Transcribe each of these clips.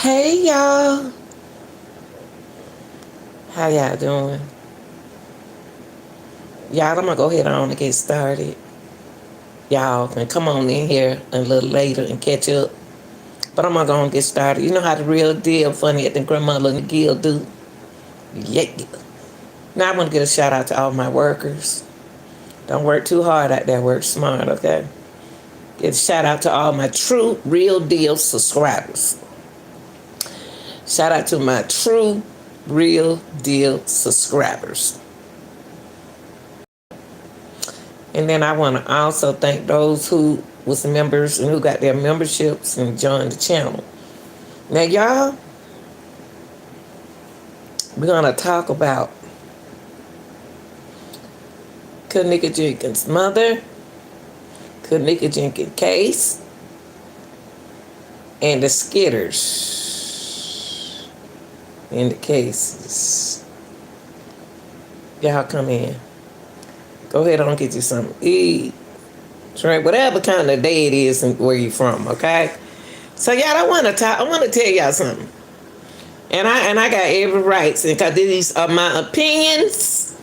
Hey y'all, how y'all doing? Y'all, I'm gonna go ahead on and get started. Y'all can come on in here a little later and catch up. But I'm gonna go and get started. You know how the real deal funny at the grandmother and the guild do? Yeah. Now I want to get a shout out to all my workers. Don't work too hard out there, work smart, okay? Get a shout out to all my true real deal subscribers. Shout out to my true real deal subscribers. And then I want to also thank those who was members and who got their memberships and joined the channel. Now, y'all, we're going to talk about Kenneka Jenkins' mother, Kenneka Jenkins' case, and the Skitters in the cases. Y'all come in. Go ahead on and get you something to eat. Drink, whatever kind of day it is and where you from, okay? So y'all, I want to tell y'all something. And I got every right, because these are my opinions,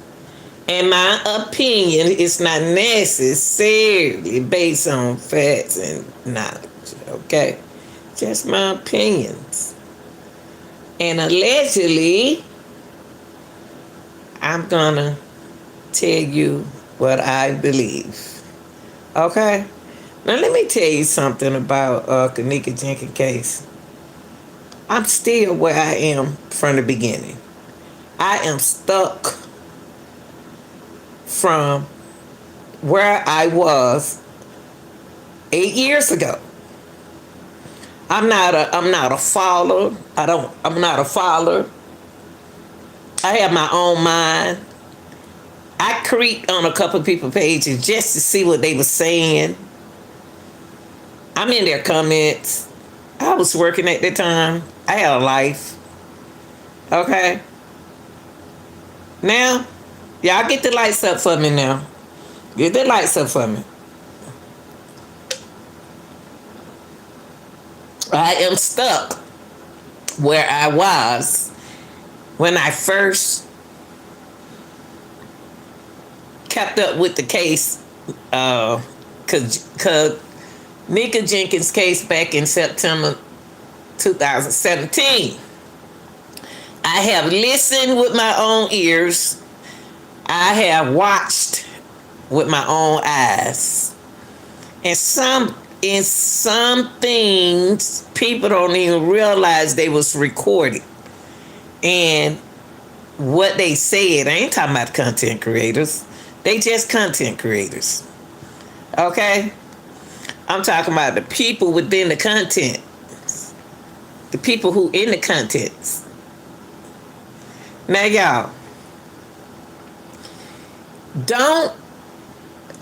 and my opinion is not necessarily based on facts and knowledge, okay? Just my opinions. And allegedly, I'm gonna tell you what I believe. Okay? Now let me tell you something about Kenneka Jenkins case. I'm still where I am from the beginning. I am stuck from where I was 8 years ago. I'm not a follower. I'm not a follower. I have my own mind. I creeped on a couple of people's pages just to see what they were saying. I'm in their comments. I was working at the time. I had a life. Okay? Now, y'all get the lights up for me now. Get the lights up for me. I am stuck where I was when I first kept up with the case, Kenneka Jenkins case back in September 2017. I have listened with my own ears. I have watched with my own eyes. And some things people don't even realize they was recorded. And what they said, I ain't talking about content creators. They just content creators. Okay? I'm talking about the people within the content. The people who in the contents. Now, y'all,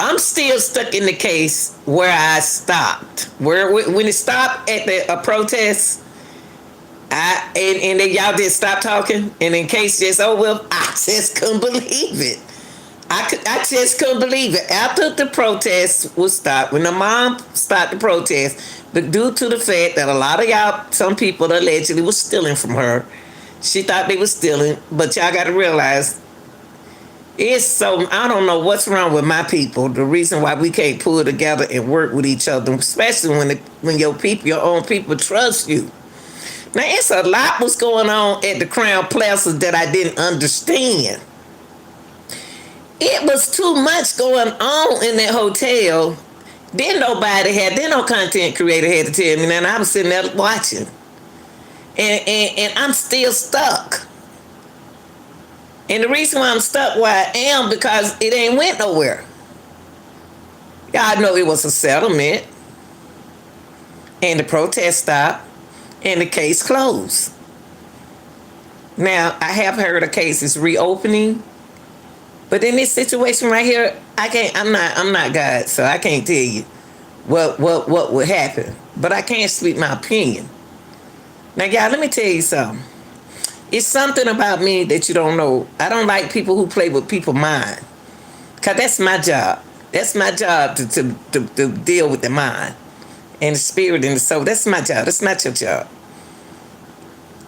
I'm still stuck in the case where I stopped. When it stopped at the protest, and then y'all just stopped talking, and in case just, I just couldn't believe it. I just couldn't believe it. After the protest was stopped, when the mom stopped the protest, but due to the fact that a lot of y'all, some people allegedly was stealing from her, she thought they were stealing, but y'all got to realize, I don't know what's wrong with my people. The reason why we can't pull together and work with each other, especially when your own people trust you. Now, it's a lot was going on at the Crown Plaza that I didn't understand. It was too much going on in that hotel. Then no content creator had to tell me that. And I was sitting there watching. And I'm still stuck. And the reason why I'm stuck where I am, because it ain't went nowhere. Y'all know it was a settlement. And the protest stopped. And the case closed. Now, I have heard a case is reopening. But in this situation right here, I'm not God, so I can't tell you what would happen. But I can't speak my opinion. Now, y'all, let me tell you something. It's something about me that you don't know. I don't like people who play with people's mind. Because that's my job. That's my job to deal with the mind and the spirit and the soul. That's my job. That's not your job.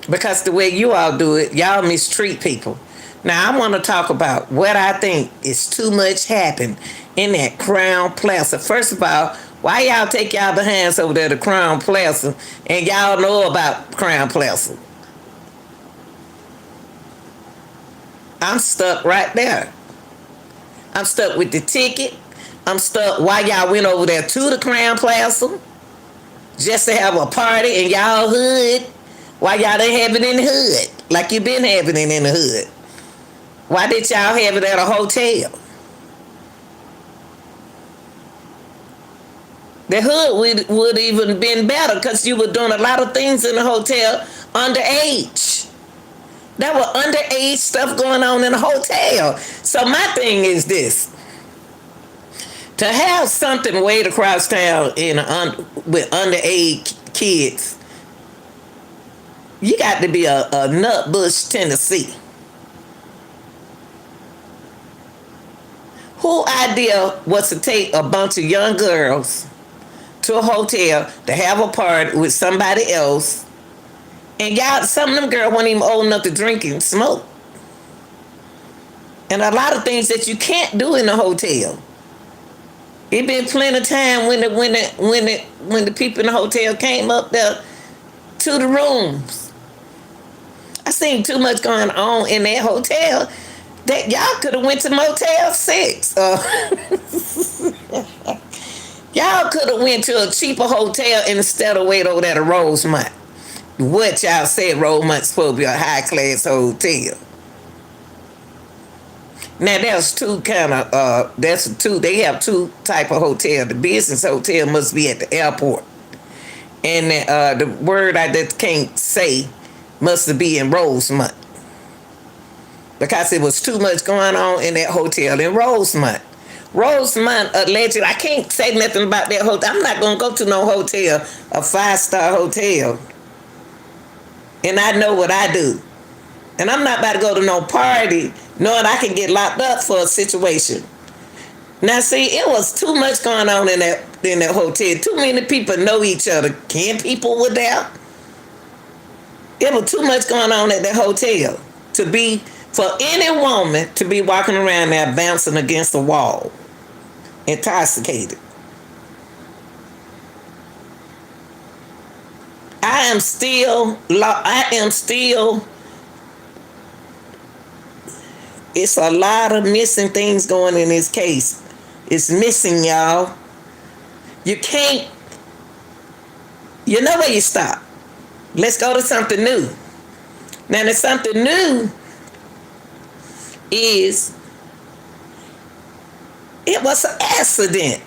Because the way you all do it, y'all mistreat people. Now I want to talk about what I think is too much happened in that Crown Plaza. First of all, why y'all take y'all behinds over there to Crown Plaza and y'all know about Crown Plaza? I'm stuck right there. I'm stuck with the ticket. I'm stuck why y'all went over there to the Crown Plaza just to have a party in y'all hood. Why y'all didn't have it in the hood like you been having it in the hood? Why did y'all have it at a hotel? The hood would even been better because you were doing a lot of things in the hotel underage. There were underage stuff going on in the hotel. So my thing is this. To have something way across town with underage kids, you got to be a Nutbush, Tennessee. Whose idea was to take a bunch of young girls to a hotel to have a party with somebody else, and y'all, some of them girls weren't even old enough to drink and smoke, and a lot of things that you can't do in a hotel. It been plenty of time when the people in the hotel came up there to the rooms. I seen too much going on in that hotel that y'all could have went to Motel 6. Y'all could have went to a cheaper hotel instead of wait over there to Rosemont. What y'all said Rosemont's supposed to be a high class hotel. Now there's they have two type of hotel. The business hotel must be at the airport. And the word I just can't say must be in Rosemont. Because it was too much going on in that hotel in Rosemont. Rosemont allegedly, I can't say nothing about that hotel. I'm not going to go to no hotel, a 5-star hotel. And I know what I do. And I'm not about to go to no party knowing I can get locked up for a situation. Now see, it was too much going on in that hotel. Too many people know each other. 10 people were there. It was too much going on at that hotel for any woman to be walking around there bouncing against the wall, intoxicated. I am still, it's a lot of missing things going in this case. It's missing, y'all. You know where you stop. Let's go to something new. Now, the something new is it was an accident.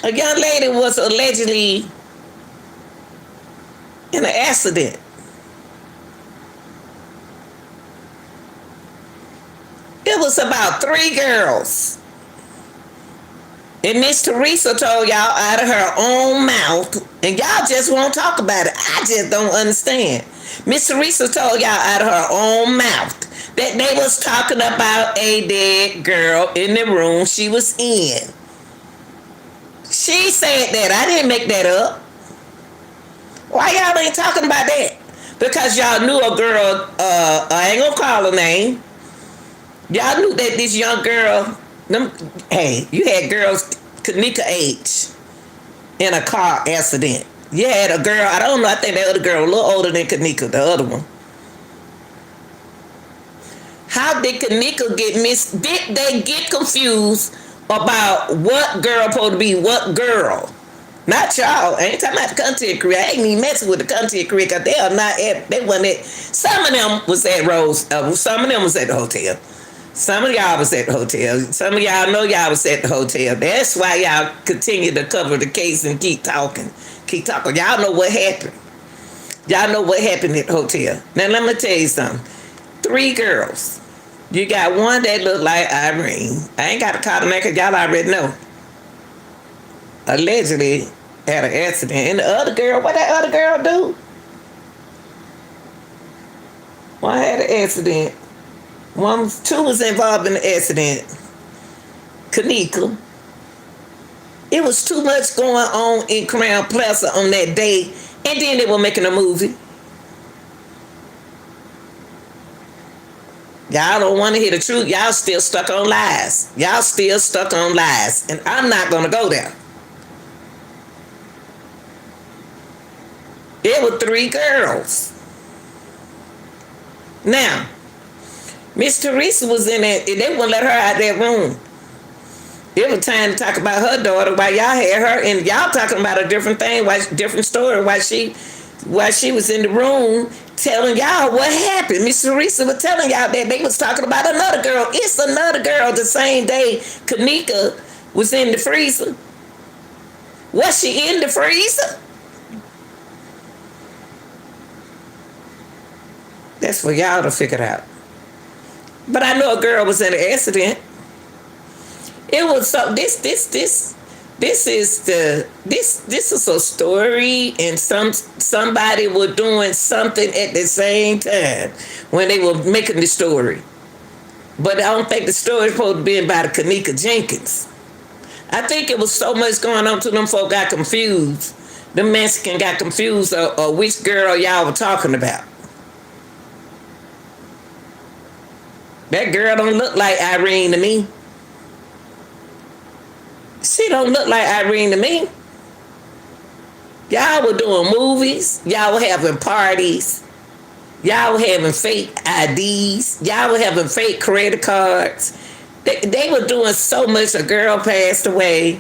A young lady was allegedly in an accident. It was about 3 girls. And Miss Teresa told y'all out of her own mouth, and y'all just won't talk about it. I just don't understand. Miss Teresa told y'all out of her own mouth that they was talking about a dead girl in the room she was in. She said that. I didn't make that up. Why y'all ain't talking about that? Because y'all knew a girl, I ain't gonna call her name. Y'all knew that this young girl, you had girls Kenneka age in a car accident. You had a girl, I don't know, I think that other girl a little older than Kenneka, the other one. How did Kenneka did they get confused about what girl supposed to be what girl? Not y'all. I ain't talking about the content creator. I ain't even messing with the content creator because they wasn't at, some of them was at some of them was at the hotel. Some of y'all was at the hotel. Some of y'all know y'all was at the hotel. That's why y'all continue to cover the case and keep talking. Keep talking. Y'all know what happened. Y'all know what happened at the hotel. Now let me tell you something. 3 girls. You got one that looked like Irene. I ain't got to call her name because y'all already know. Allegedly had an accident. And the other girl, what that other girl do? One had an accident. 2 was involved in the accident. Kenneka. It was too much going on in Crown Plaza on that day, and then they were making a movie. Y'all don't want to hear the truth. Y'all still stuck on lies. Y'all still stuck on lies, and I'm not gonna go there. There were 3 girls. Now, Miss Teresa was in there, and they wouldn't let her out of that room. It was time to talk about her daughter while y'all had her, and y'all talking about a different thing, different story, while she was in the room telling y'all what happened. Miss Teresa was telling y'all that they was talking about another girl. It's another girl the same day Kenneka was in the freezer. Was she in the freezer? That's for y'all to figure out. But I know a girl was in an accident. It was so this is a story, and somebody was doing something at the same time when they were making the story. But I don't think the story is supposed to be about Kenneka Jenkins. I think it was so much going on to them folk got confused. The Mexican got confused or which girl y'all were talking about. That girl don't look like Irene to me. She don't look like Irene to me. Y'all were doing movies. Y'all were having parties. Y'all were having fake IDs. Y'all were having fake credit cards. They were doing so much. A girl passed away.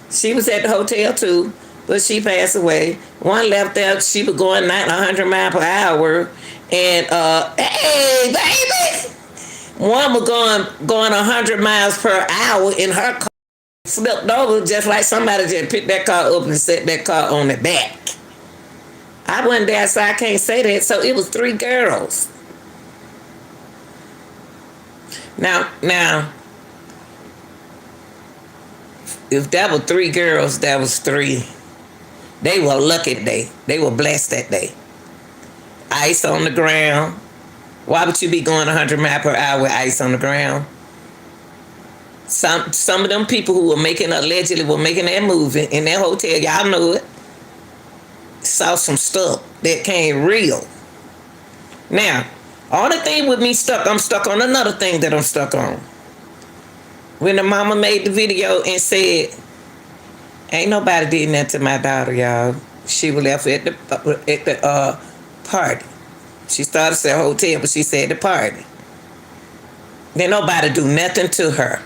She was at the hotel too, but she passed away. One left out. She was going 100 miles per hour. And, hey, baby! One was going 100 miles per hour in her car. Flipped over just like somebody just picked that car up and set that car on the back. I wasn't there, so I can't say that. So it was 3 girls. Now, if that were 3 girls, that was 3. They were lucky that day. They were blessed that day. Ice on the ground. Why would you be going 100 miles per hour with ice on the ground? Some of them people who were allegedly making that movie in that hotel, y'all know it, saw some stuff that came real. Now, all the thing with me I'm stuck on another thing that I'm stuck on. When the mama made the video and said, ain't nobody did nothing to my daughter, y'all. She was left at the party. She started to say hotel, but she said the party. Then nobody do nothing to her.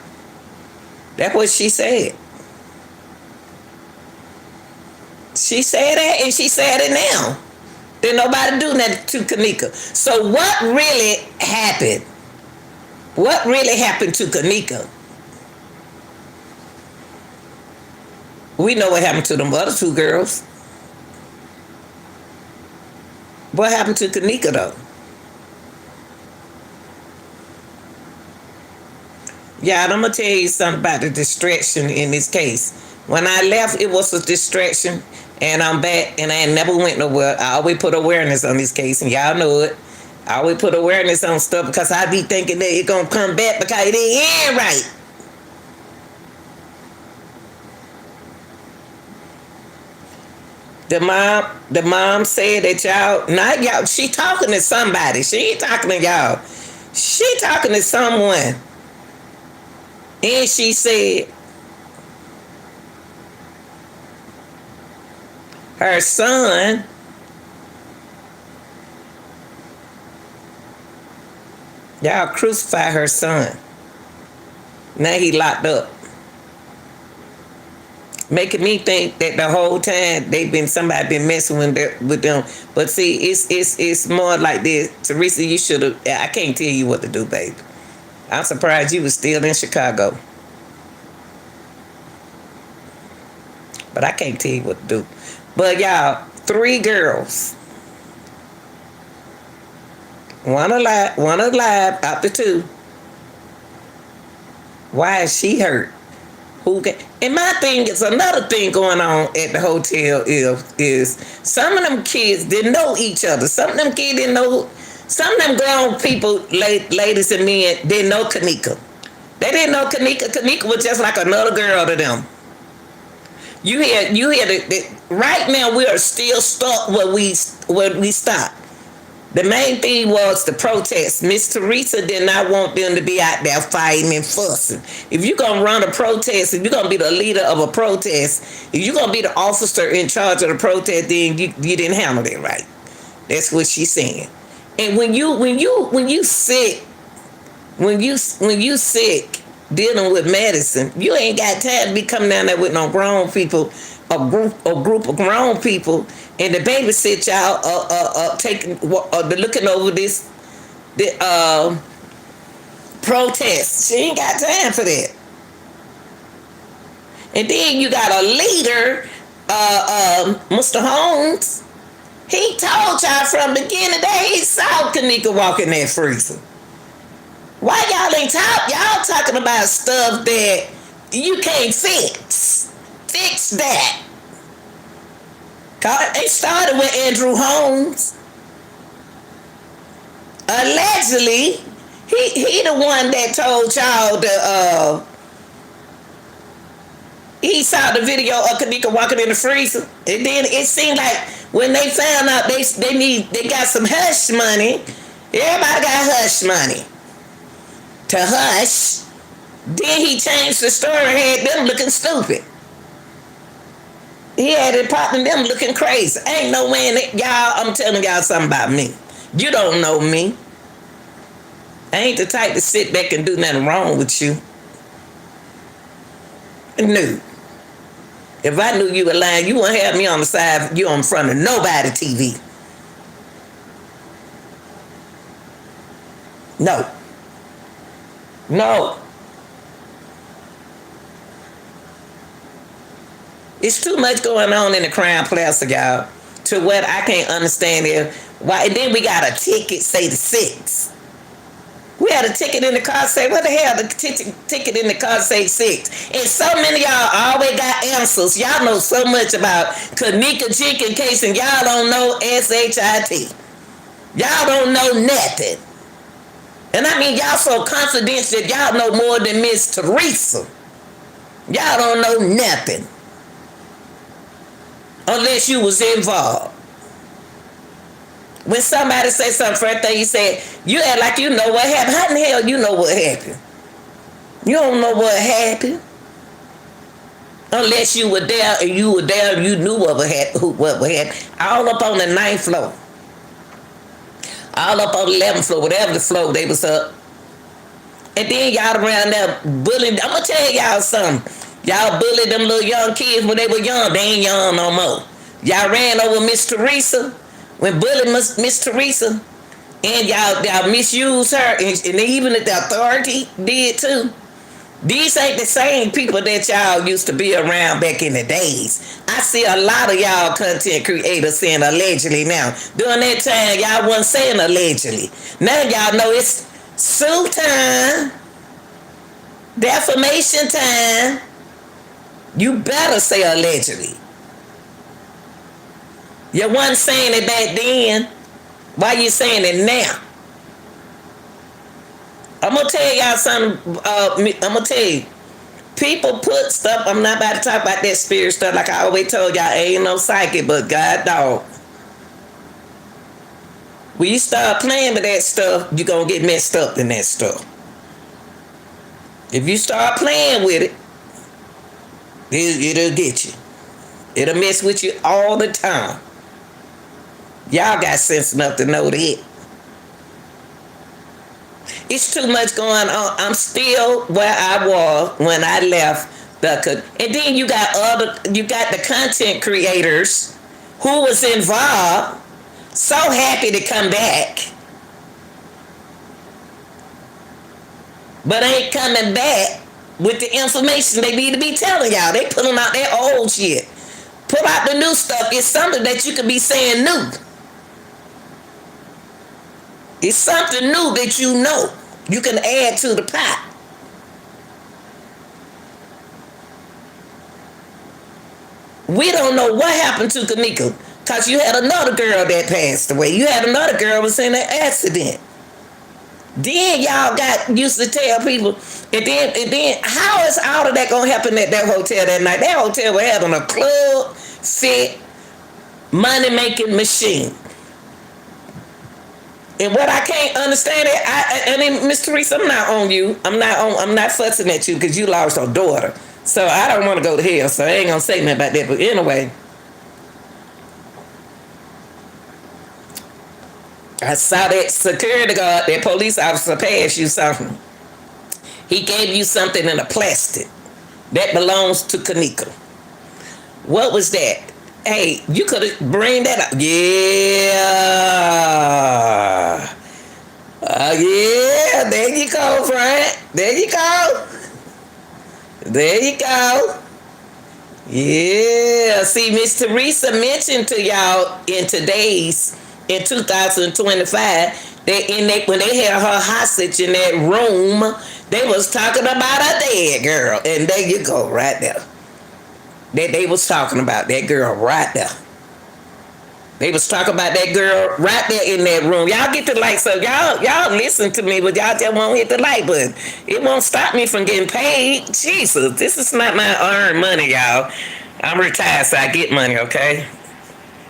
That's what she said. She said that, and she said it now. Then nobody do nothing to Kenneka. So what really happened? What really happened to Kenneka? We know what happened to them other 2 girls. What happened to Kenneka though? Yeah, I'm gonna tell you something about the distraction in this case. When I left, it was a distraction, and I'm back, and I ain't never went nowhere. I always put awareness on this case, and y'all know it. I always put awareness on stuff because I be thinking that it gonna come back because it ain't end right. The mom said that not y'all, she talking to somebody. She ain't talking to y'all. She talking to someone. And she said her son y'all crucified her son. Now he locked up. Making me think that the whole time somebody been messing with them. But see, it's more like this. Teresa, you should have. I can't tell you what to do, baby. I'm surprised you was still in Chicago. But I can't tell you what to do. But y'all, 3 girls. One alive out the 2. Why is she hurt? And my thing is, another thing going on at the hotel is some of them kids didn't know each other. Some of them kids didn't know. Some of them grown people, ladies and men, didn't know Kenneka. They didn't know Kenneka. Kenneka was just like another girl to them. You hear right now we are still stuck where we stopped. The main thing was the protest. Miss Teresa did not want them to be out there fighting and fussing. If you're gonna run a protest, if you're gonna be the leader of a protest, if you're gonna be the officer in charge of the protest, then you didn't handle it right. That's what she's saying. And when you sick, when you sick dealing with medicine, you ain't got time to be coming down there with no grown people, a group of grown people, and the babysit y'all taking looking over the protest. She ain't got time for that. And then you got a leader, Mr. Holmes. He told y'all from the beginning that he saw Kenneka walking that freezer. Why y'all ain't talk? Y'all talking about stuff that you can't fix. Fix that. It started with Andrew Holmes. Allegedly, he the one that told y'all he saw the video of Kenneka walking in the freezer. And then it seemed like when they found out they got some hush money, everybody got hush money to hush. Then he changed the story, had them looking stupid. He had it popping them looking crazy. Ain't no way in it. Y'all, I'm telling y'all something about me. You don't know me. I ain't the type to sit back and do nothing wrong with you. No. If I knew you were lying, you wouldn't have me on the side, you in front of nobody TV. No. No. It's too much going on in the Crown Plaza, y'all, to what I can't understand it. Why? And then we got a ticket say the 6. We had a ticket in the car say, what the hell? The ticket in the car say 6. And so many of y'all always got answers. Y'all know so much about Kenneka Jenkins case and y'all don't know SHIT. Y'all don't know nothing. And I mean, y'all so confident that y'all know more than Miss Teresa. Y'all don't know nothing. Unless you was involved. When somebody say something, first thing you say, you act like you know what happened. How in the hell you know what happened? You don't know what happened. Unless you were there and you knew what would happen. All up on the 9th floor. All up on the 11th floor, whatever the floor they was up. And then y'all around there bullying. I'm going to tell y'all something. Y'all bullied them little young kids when they were young. They ain't young no more. Y'all ran over Miss Teresa when bullying Miss Teresa. And y'all misused her. And even if the authority did too. These ain't the same people that y'all used to be around back in the days. I see a lot of y'all content creators saying allegedly now. During that time, y'all wasn't saying allegedly. Now y'all know it's sue time. Defamation time. You better say allegedly. You wasn't saying it back then. Why you saying it now? I'm going to tell y'all something. I'm going to tell you. People put stuff. I'm not about to talk about that spirit stuff. Like I always told y'all, ain't no psychic, but God dog. When you start playing with that stuff, you're going to get messed up in that stuff. If you start playing with it, it'll get you. It'll mess with you all the time. Y'all got sense enough to know that. It's too much going on. I'm still where I was when I left and then you got the content creators who was involved, so happy to come back, but ain't coming back with the information they need to be telling y'all. They pulling out their old shit. Pull out the new stuff. It's something that you could be saying new. It's something new that you know. You can add to the pot. We don't know what happened to Kenneka because you had another girl that passed away. You had another girl was in an accident. Then y'all got used to tell people, and then how is all of that gonna happen at that hotel that night? That hotel was having a club fit money making machine. And what I can't understand it, and then Miss Teresa, I'm not on you. I'm not fussing at you because you lost your daughter. So I don't want to go to hell. So I ain't gonna say nothing about that. But anyway, I saw that security guard, that police officer pass you something. He gave you something in a plastic that belongs to Kenneka. What was that? Hey, you could bring that up. Yeah. Yeah, there you go, Frank. There you go. There you go. Yeah. See, Miss Teresa mentioned to y'all in 2025, that when they had her hostage in that room, they was talking about a dead girl. And there you go, right there. That they was talking about that girl right there. They was talking about that girl right there in that room. Y'all get the like, so y'all listen to me, but y'all just won't hit the like button. It won't stop me from getting paid. Jesus, this is not my earned money, y'all. I'm retired, so I get money, okay?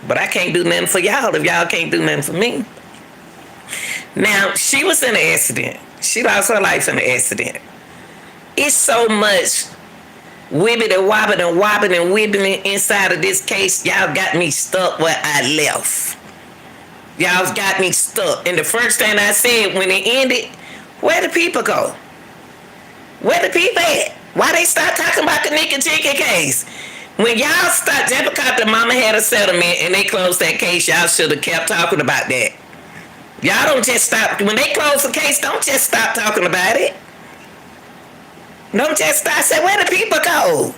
But I can't do nothing for y'all if y'all can't do nothing for me. Now, she was in an accident. She lost her life in an accident. It's so much wibbit and wobbit and wobbing and wibbling inside of this case. Y'all got me stuck where I left. Y'all got me stuck. And the first thing I said when it ended, where the people go? Where the people at? Why they start talking about the Kenneka Jenkins case? When y'all start, just because the mama had a settlement and they closed that case, y'all should have kept talking about that. Y'all don't just stop. When they close the case, don't just stop talking about it. Don't just stop. I said, where the people go?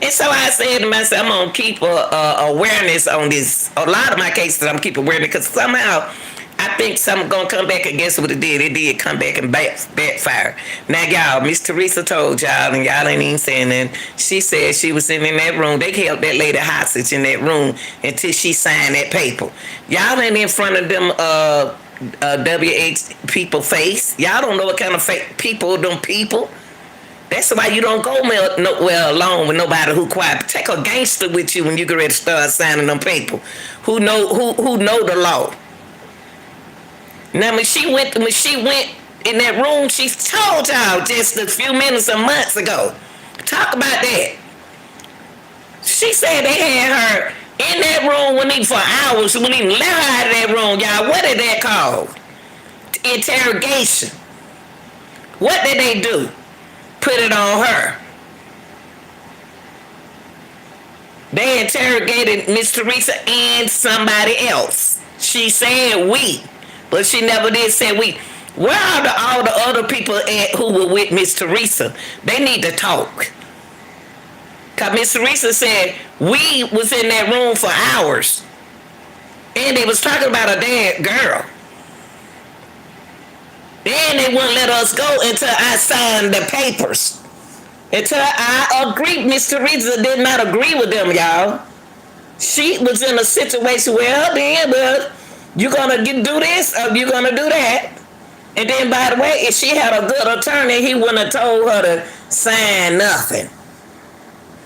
And so I said to myself, I'm going to keep awareness on this. A lot of my cases, I'm keeping awareness because somehow I think something going to come back and guess what it did? It did come back and backfire. Now, y'all, Miss Teresa told y'all, and y'all ain't even saying that. She said she was sitting in that room. They held that lady hostage in that room until she signed that paper. Y'all ain't in front of them WH people face. Y'all don't know what kind of fake people them people. That's why you don't go nowhere alone with nobody who quiet. Take a gangster with you when you get ready to start signing them people who know the law. Now when she went in that room, she told y'all just a few minutes or months ago. Talk about that. She said they had her in that room for hours. Wouldn't even let her out of that room, y'all. What did that call? Interrogation. What did they do? Put it on her. They interrogated Miss Teresa and somebody else. She said we, but she never did say we. Where are all the other people at who were with Miss Teresa? They need to talk. Because Miss Teresa said we was in that room for hours. And they was talking about a dead girl. Then they wouldn't let us go until I signed the papers. Until I agreed. Miss Teresa did not agree with them, y'all. She was in a situation where, well, you gonna do this or you gonna do that. And then, by the way, if she had a good attorney, he wouldn't have told her to sign nothing.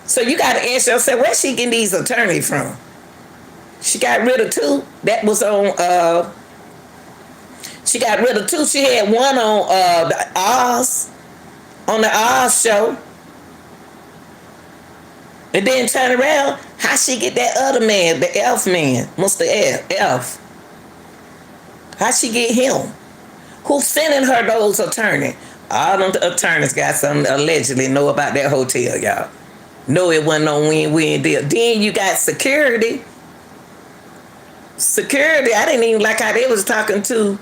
So you got to ask yourself, where's she getting these attorneys from? She got rid of two. That was on... She got rid of two. She had one on the Oz show. And then turn around, how she get that other man, the Elf man, Mr. Elf? How she get him? Who's sending her those attorneys? All them attorneys got something allegedly know about that hotel, y'all. No, it wasn't no win-win deal. Then you got security. Security, I didn't even like how they was talking to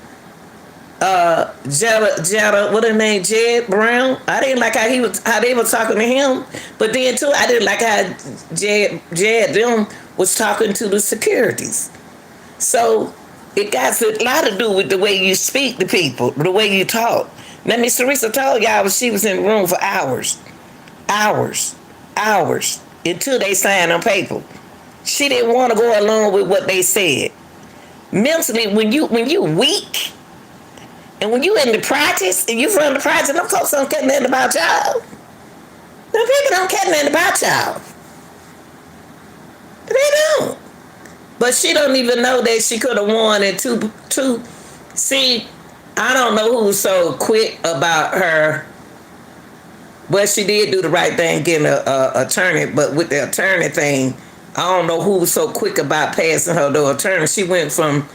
Jetta, what her name, Jed Brown. I didn't like how they were talking to him. But then too, I didn't like how Jed them was talking to the securities. So it got a lot to do with the way you speak to people, the way you talk. Now Miss Teresa told y'all she was in the room for hours, until they signed on paper. She didn't want to go along with what they said. Mentally, when you weak And when you in the projects and you from the projects, them folks don't care nothing about y'all. Them people don't care nothing about y'all. They don't. But she don't even know that she could have won it two. See, I don't know who's so quick about her. Well, she did do the right thing getting a attorney, but with the attorney thing, I don't know who was so quick about passing her the attorney. She went from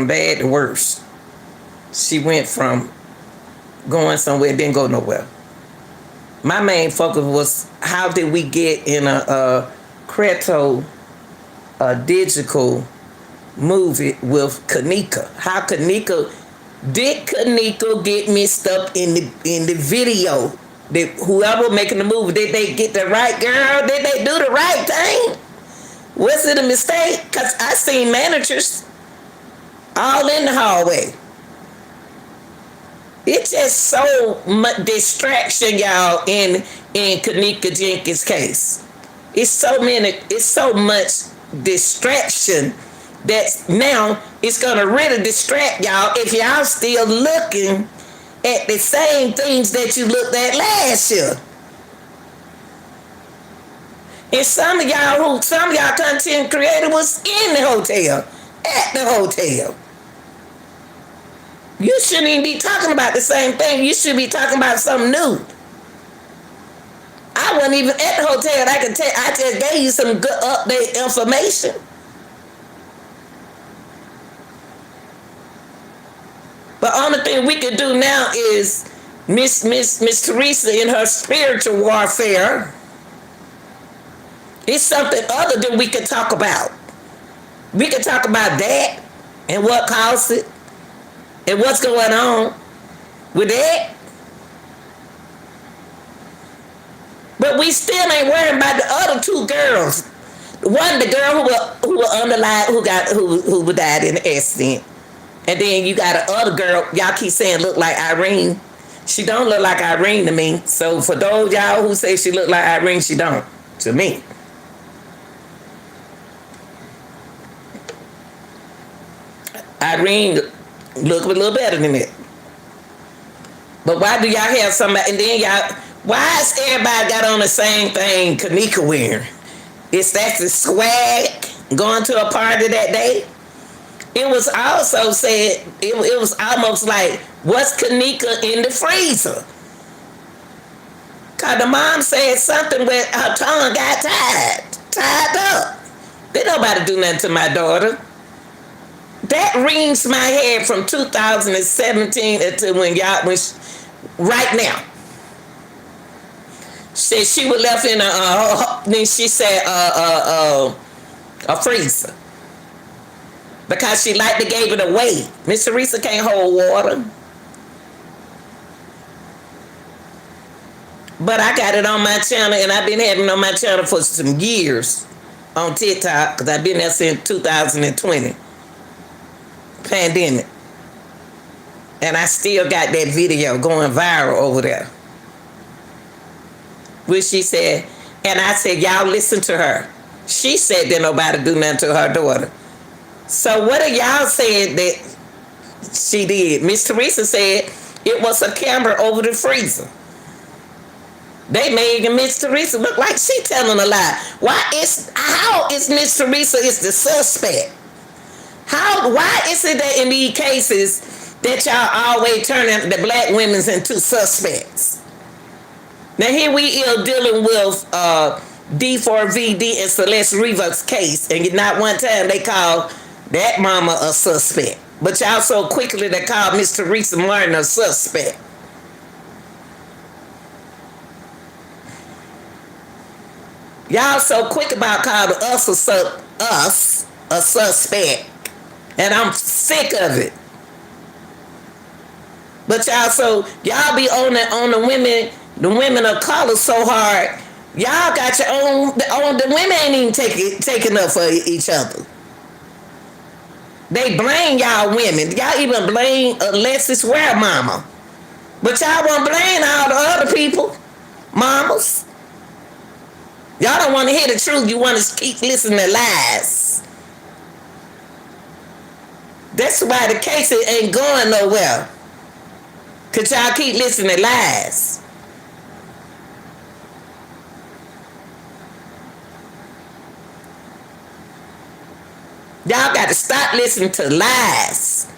bad to worse. She went from going somewhere, didn't go nowhere. My main focus was how did we get in a Creto digital movie with Kenneka? How Kenneka did Kenneka get mixed up in the video? Did whoever making the movie, did they get the right girl? Did they do the right thing? Was it a mistake? Because I seen managers all in the hallway. It's just so much distraction, y'all, in Kenneka Jenkins' case. It's so much distraction that now it's gonna really distract y'all if y'all still looking at the same things that you looked at last year. And some of y'all content creator was in the hotel, at the hotel. You shouldn't even be talking about the same thing. You should be talking about something new. I wasn't even at the hotel. I just gave you some good update information. But only thing we can do now is Miss Teresa in her spiritual warfare. It's something other than we can talk about. We can talk about that and what caused it and what's going on with that. But we still ain't worrying about the other two girls. One, the girl who underlined, who died in the accident. And then you got the other girl, y'all keep saying look like Irene. She don't look like Irene to me. So for those y'all who say she look like Irene, she don't to me. Irene look a little better than it. But why do y'all have somebody, and then y'all, why is everybody got on the same thing Kenneka wearing? Is that the swag going to a party that day? It was also said, it was almost like, what's Kenneka in the freezer? Because the mom said something where her tongue got tied up. Didn't nobody do nothing to my daughter. That rings my head from 2017 until right now. Said she was left in then she said a freezer. Because she liked to gave it away. Miss Teresa can't hold water. But I got it on my channel, and I've been having it on my channel for some years on TikTok, because I've been there since 2020. Pandemic. And I still got that video going viral over there. Where she said, and I said, y'all listen to her. She said that nobody do nothing to her daughter. So what are y'all saying that she did? Miss Teresa said it was a camera over the freezer. They made Miss Teresa look like she telling a lie. How is Miss Teresa is the suspect? Why is it that in these cases that y'all always turn the black women into suspects? Now here we are dealing with D4VD and Celeste Rivas case, and not one time they called that mama a suspect. But y'all so quickly they called Miss Teresa Martin a suspect. Y'all so quick about calling us a suspect. And I'm sick of it. But y'all be on the women of color so hard. Y'all got your own, the women ain't even taking up for each other. They blame y'all women. Y'all even blame Alexis Ware mama. But y'all won't blame all the other people, mamas. Y'all don't want to hear the truth. You want to keep listening to lies. That's why the case ain't going nowhere. Cause y'all keep listening to lies. Y'all got to stop listening to lies.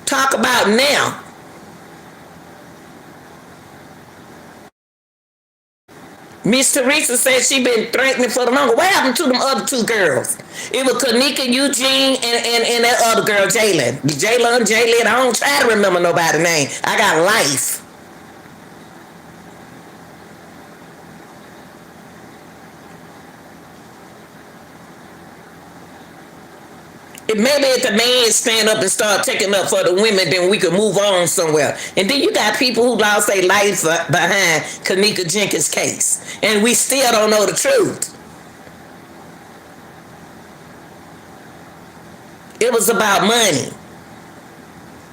Talk about now. Miss Teresa said she been threatening for the longest. What happened to them other two girls? It was Kenneka, Eugene, and that other girl, Jalen. Jalen. I don't try to remember nobody's name. I got life. Maybe if the man stand up and start taking up for the women, then we could move on somewhere. And then you got people who lost their life behind Kenneka Jenkins' case. And we still don't know the truth. It was about money.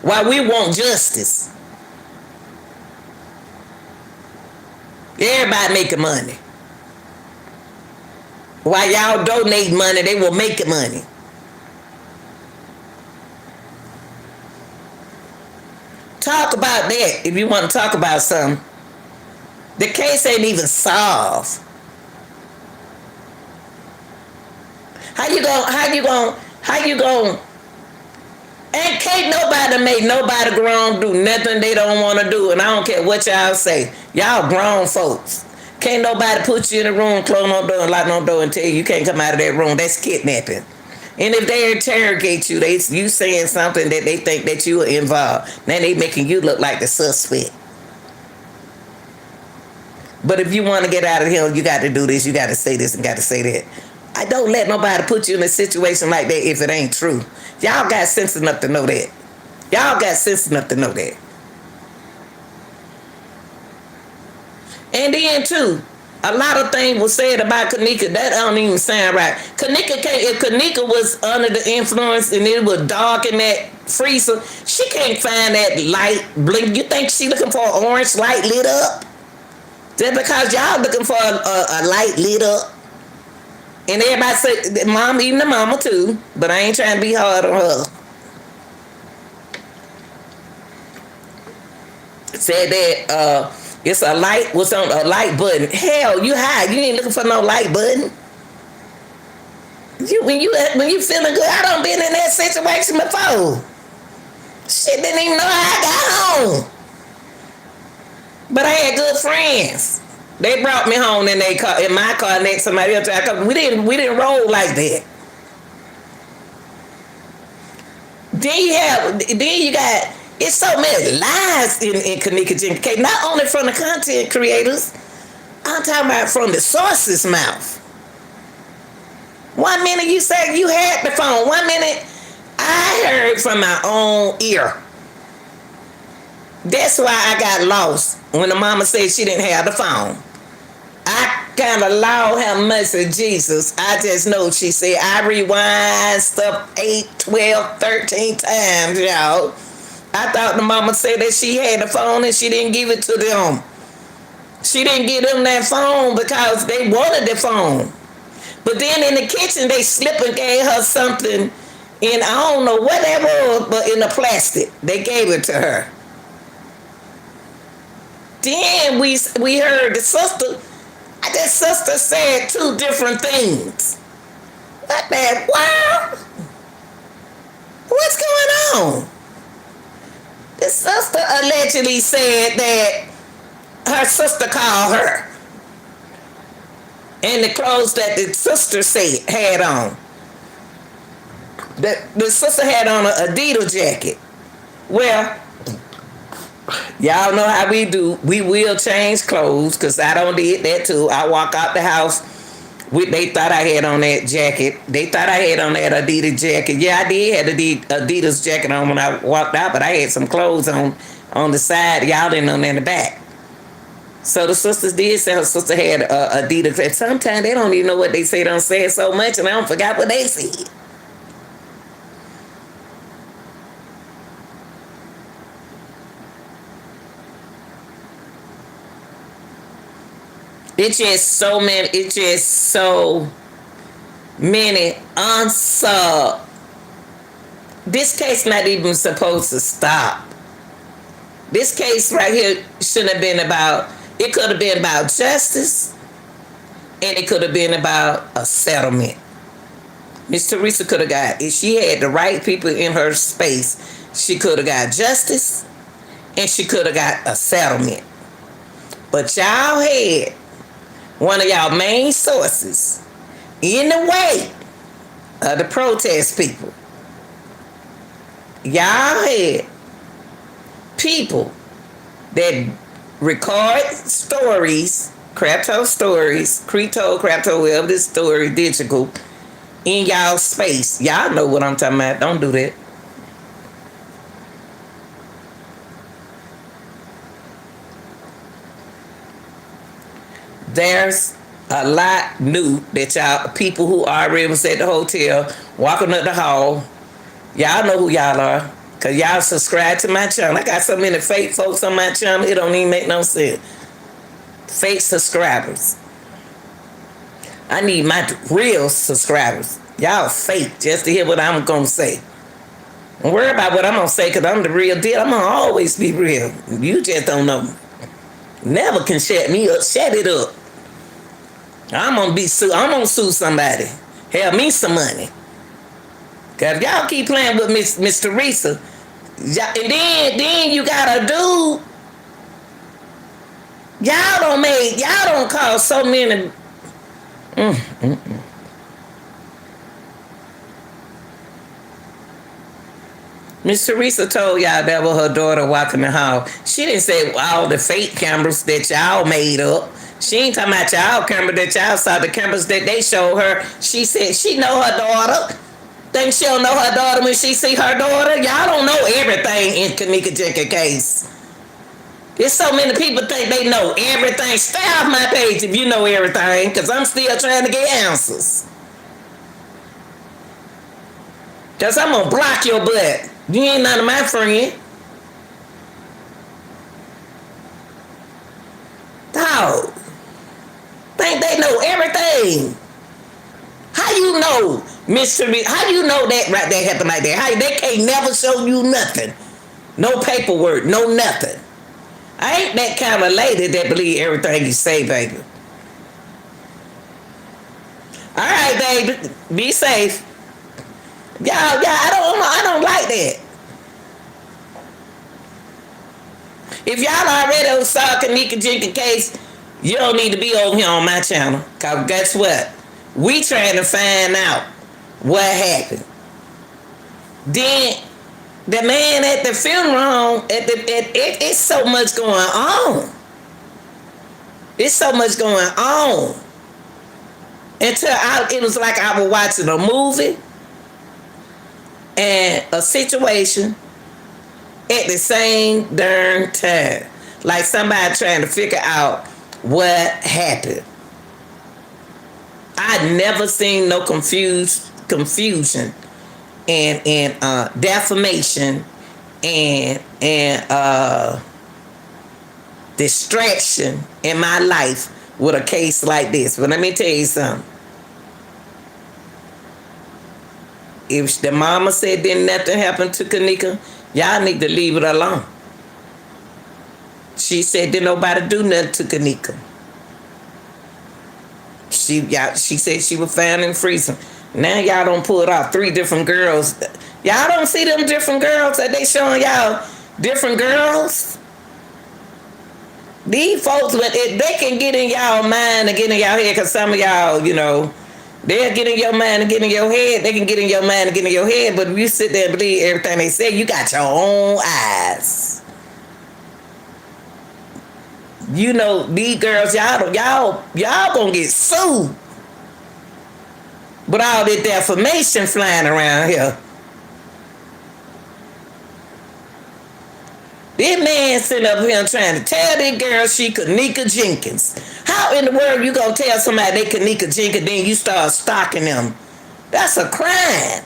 Why we want justice. Everybody making money. While y'all donate money, they will make money. Talk about that if you want to talk about something. The case ain't even solved. How you going? And can't nobody make nobody grown do nothing they don't want to do. And I don't care what y'all say. Y'all grown folks. Can't nobody put you in a room, close no door, and lock no door and tell you can't come out of that room. That's kidnapping. And if they interrogate you, you saying something that they think that you are involved. Then they making you look like the suspect. But if you want to get out of here, you got to do this, you got to say this, and got to say that. I don't let nobody put you in a situation like that if it ain't true. Y'all got sense enough to know that. Y'all got sense enough to know that. And then too, a lot of things was said about Kenneka that don't even sound right. If Kenneka was under the influence and it was dark in that freezer, she can't find that light blink. You think she looking for an orange light lit up? Just because y'all looking for a light lit up. And everybody say, mom, even the mama too, but I ain't trying to be hard on her. Said that it's a light, what's on a light button. Hell, you high. You ain't looking for no light button. When you feeling good, I done been in that situation before. Shit, didn't even know how I got home. But I had good friends. They brought me home in their car, in my car, next to somebody else. We didn't roll like that. Then you got, it's so many lies in Kenneka Jenkins case. Not only from the content creators, I'm talking about from the source's mouth. 1 minute you said you had the phone. 1 minute I heard from my own ear. That's why I got lost when the mama said she didn't have the phone. I kind of loud her message, Jesus. I just know she said, I rewind stuff 8, 12, 13 times, y'all. I thought the mama said that she had the phone and she didn't give it to them. She didn't give them that phone because they wanted the phone. But then in the kitchen, they slipped and gave her something in, I don't know what that was, but in the plastic. They gave it to her. Then we heard the sister said 2 different things. What the world? What's going on? The sister allegedly said that her sister called her. And the clothes that the sister had on. The sister had on an Adidas jacket. Well, y'all know how we do. We will change clothes because I don't did that too. I walk out the house with, they thought I had on that jacket. They thought I had on that Adidas jacket. Yeah, I did have the Adidas jacket on when I walked out, but I had some clothes on the side. Y'all didn't know in the back. So the sisters did say her sister had Adidas. And sometimes they don't even know what they say. They don't say it so much and I don't forget what they said. It's just so many. It's just so many unsolved. This case not even supposed to stop. This case right here shouldn't have been about, it could have been about justice, and it could have been about a settlement. Miss Teresa could have got, if she had the right people in her space, she could have got justice, and she could have got a settlement. But y'all had one of y'all main sources in the way of the protest people. Y'all had people that record stories, crap told stories, crap told, whatever this story, digital, in y'all space. Y'all know what I'm talking about. Don't do that. There's a lot new that y'all, people who already was at the hotel, walking up the hall, y'all know who y'all are. Cause y'all subscribe to my channel. I got so many fake folks on my channel, it don't even make no sense. Fake subscribers. I need my real subscribers. Y'all fake just to hear what I'm gonna say. Don't worry about what I'm gonna say, cause I'm the real deal. I'm gonna always be real. You just don't know. Never can shut me up. Shut it up. I'm gonna sue somebody. Help me some money. Cause y'all keep playing with Miss Teresa. And then you got a dude. Y'all don't call so many. Miss Teresa told y'all that was her daughter walking the hall. She didn't say all the fake cameras that y'all made up. She ain't talking about y'all camera that y'all saw, the cameras that they showed her. She said she know her daughter. Think she don't know her daughter when she see her daughter? Y'all don't know everything in Kenneka Jenkins case. There's so many people think they know everything. Stay off my page if you know everything, because I'm still trying to get answers. Because I'm going to block your butt. You ain't none of my friend. Dog. Think they know everything. How you know, Mr. How you know that right there happened like that? How they can't never show you nothing. No paperwork, no nothing. I ain't that kind of lady that believe everything you say, baby. All right, baby. Be safe. Y'all, I don't like that. If y'all already saw Kenneka Jenkins case, you don't need to be over here on my channel. Cause guess what? We trying to find out what happened. Then the man at the funeral, it's so much going on. It's so much going on. It was like I was watching a movie and a situation at the same darn time. Like somebody trying to figure out what happened. I never seen no confusion and defamation and distraction in my life with a case like this. But let me tell you something. If the mama said didn't nothing happen to Kenneka, y'all need to leave it alone. She said didn't nobody do nothing to Kenneka. She said she was found in the freezer. Now y'all don't pull it off. 3 different girls. Y'all don't see them different girls that they showing y'all different girls. These folks, if they can get in y'all mind and get in y'all head, because some of y'all, you know, they'll get in your mind and get in your head. They can get in your mind and get in your head, but if you sit there and believe everything they say, you got your own eyes. You know, these girls, y'all gonna get sued. But all that defamation flying around here. This man sitting up here trying to tell this girl she Kenneka Jenkins. How in the world you gonna tell somebody they Kenneka Jenkins, then you start stalking them? That's a crime.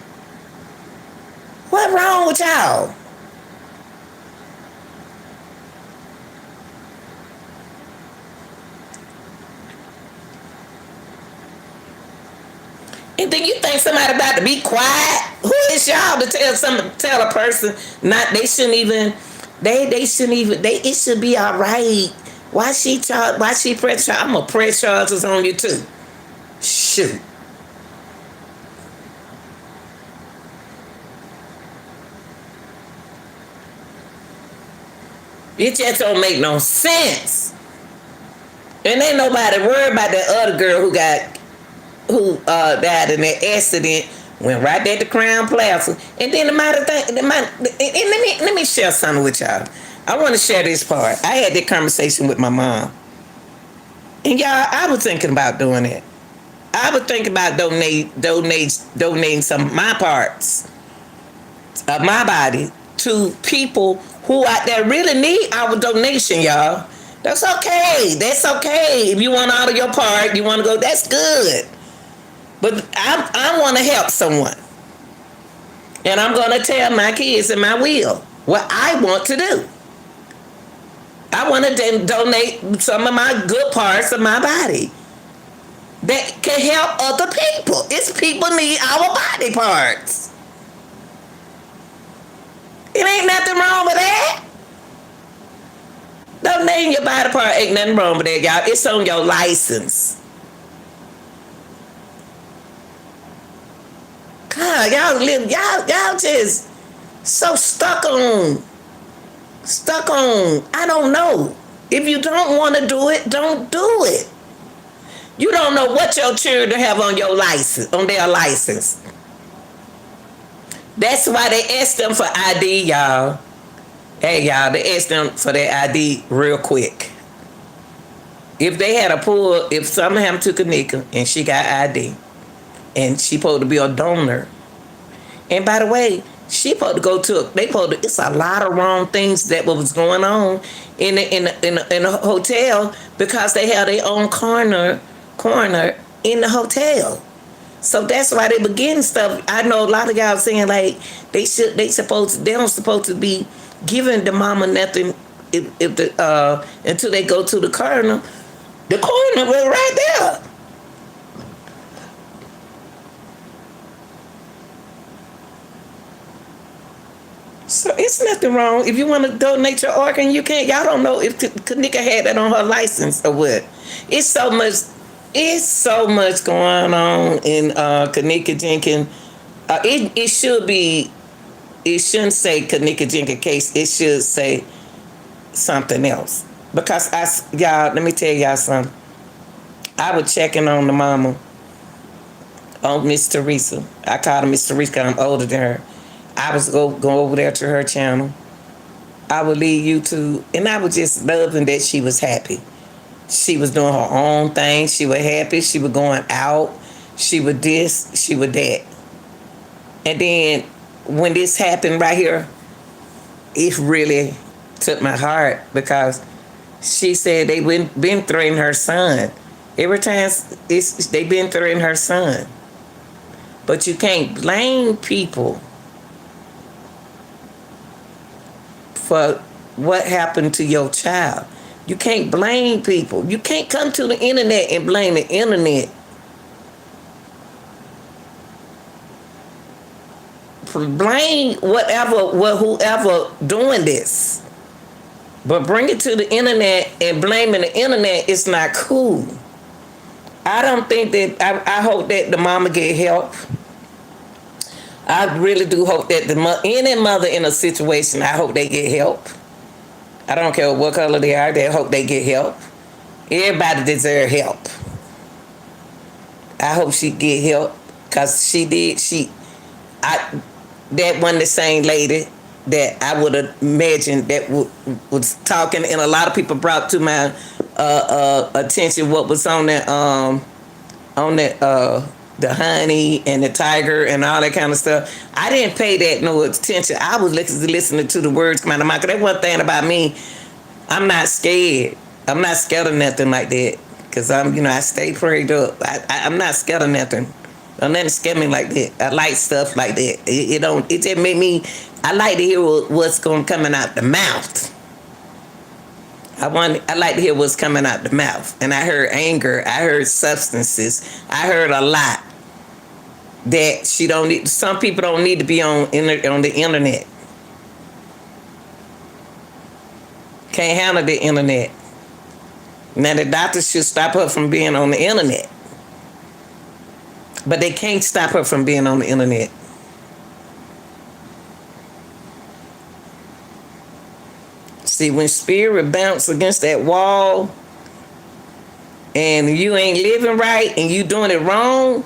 What's wrong with y'all? And then you think somebody about to be quiet? Who is y'all to tell a person not they shouldn't even they shouldn't even they it should be all right. Why she press charge? I'm gonna press charges on you too. Shoot. It just don't make no sense. And ain't nobody worried about that other girl who died in that accident. Went right there at the Crown Plaza. And then let me share something with y'all. I want to share this part. I had that conversation with my mom. And y'all, I was thinking about doing it. I was thinking about donating some of my parts of my body to people who out there really need our donation, y'all. That's okay. That's okay. If you want all of your part, you want to go, that's good. But I want to help someone. And I'm going to tell my kids in my will what I want to do. I want to donate some of my good parts of my body that can help other people. It's people need our body parts. It ain't nothing wrong with that. Donating your body part ain't nothing wrong with that, y'all. It's on your license. God, y'all just so stuck on. I don't know. If you don't want to do it, don't do it. You don't know what your children have on your license, on their license. That's why they ask them for ID, y'all. Hey, y'all, they ask them for their ID real quick. If they had if something happened to Kenneka and she got ID, and she supposed to be a donor, and by the way, she supposed to go to. It's a lot of wrong things that was going on in the hotel because they have their own corner in the hotel. So that's why they begin stuff. I know a lot of y'all saying like they don't supposed to be giving the mama nothing until they go to the coroner. The coroner was right there. So it's nothing wrong. If you want to donate your organ, you can. Y'all don't know if Kenneka had that on her license or what. It's so much going on in Kenneka Jenkins. It shouldn't say Kenneka Jenkins case. It should say something else. Because y'all, let me tell y'all something. I was checking on the mama, on Miss Teresa. I called her Miss Teresa because I'm older than her. I was go over there to her channel. I would leave YouTube, and I was just loving that she was happy. She was doing her own thing. She was happy. She was going out. She was this. She was that. And then when this happened right here, it really took my heart because she said they been threatening her son. Every time they been threatening her son. But you can't blame people for what happened to your child. You can't blame people. You can't come to the internet and blame the internet. Blame whoever doing this. But bring it to the internet and blaming the internet is not cool. I don't think that, I hope that the mama get help. I really do hope that any mother in a situation, I hope they get help. I don't care what color they are, they hope they get help. Everybody deserves help. I hope she get help because that wasn't the same lady that I would have imagined that was talking, and a lot of people brought to my attention what was on that the honey and the tiger and all that kind of stuff. I didn't pay that no attention. I was listening to the words come out of my mouth. That one thing about me, I'm not scared. I'm not scared of nothing like that. Because I stay prayed up. I'm not scared of nothing. Don't nothing scare me like that. I like stuff like that. It just made me, I like to hear what's coming out the mouth. I like to hear what's coming out the mouth. And I heard anger. I heard substances. I heard a lot. that she don't need. Some people don't need to be on the internet. Can't handle the internet. Now the doctors should stop her from being on the internet, but they can't stop her from being on the internet. See, when spirit bounce against that wall, and you ain't living right, and you doing it wrong,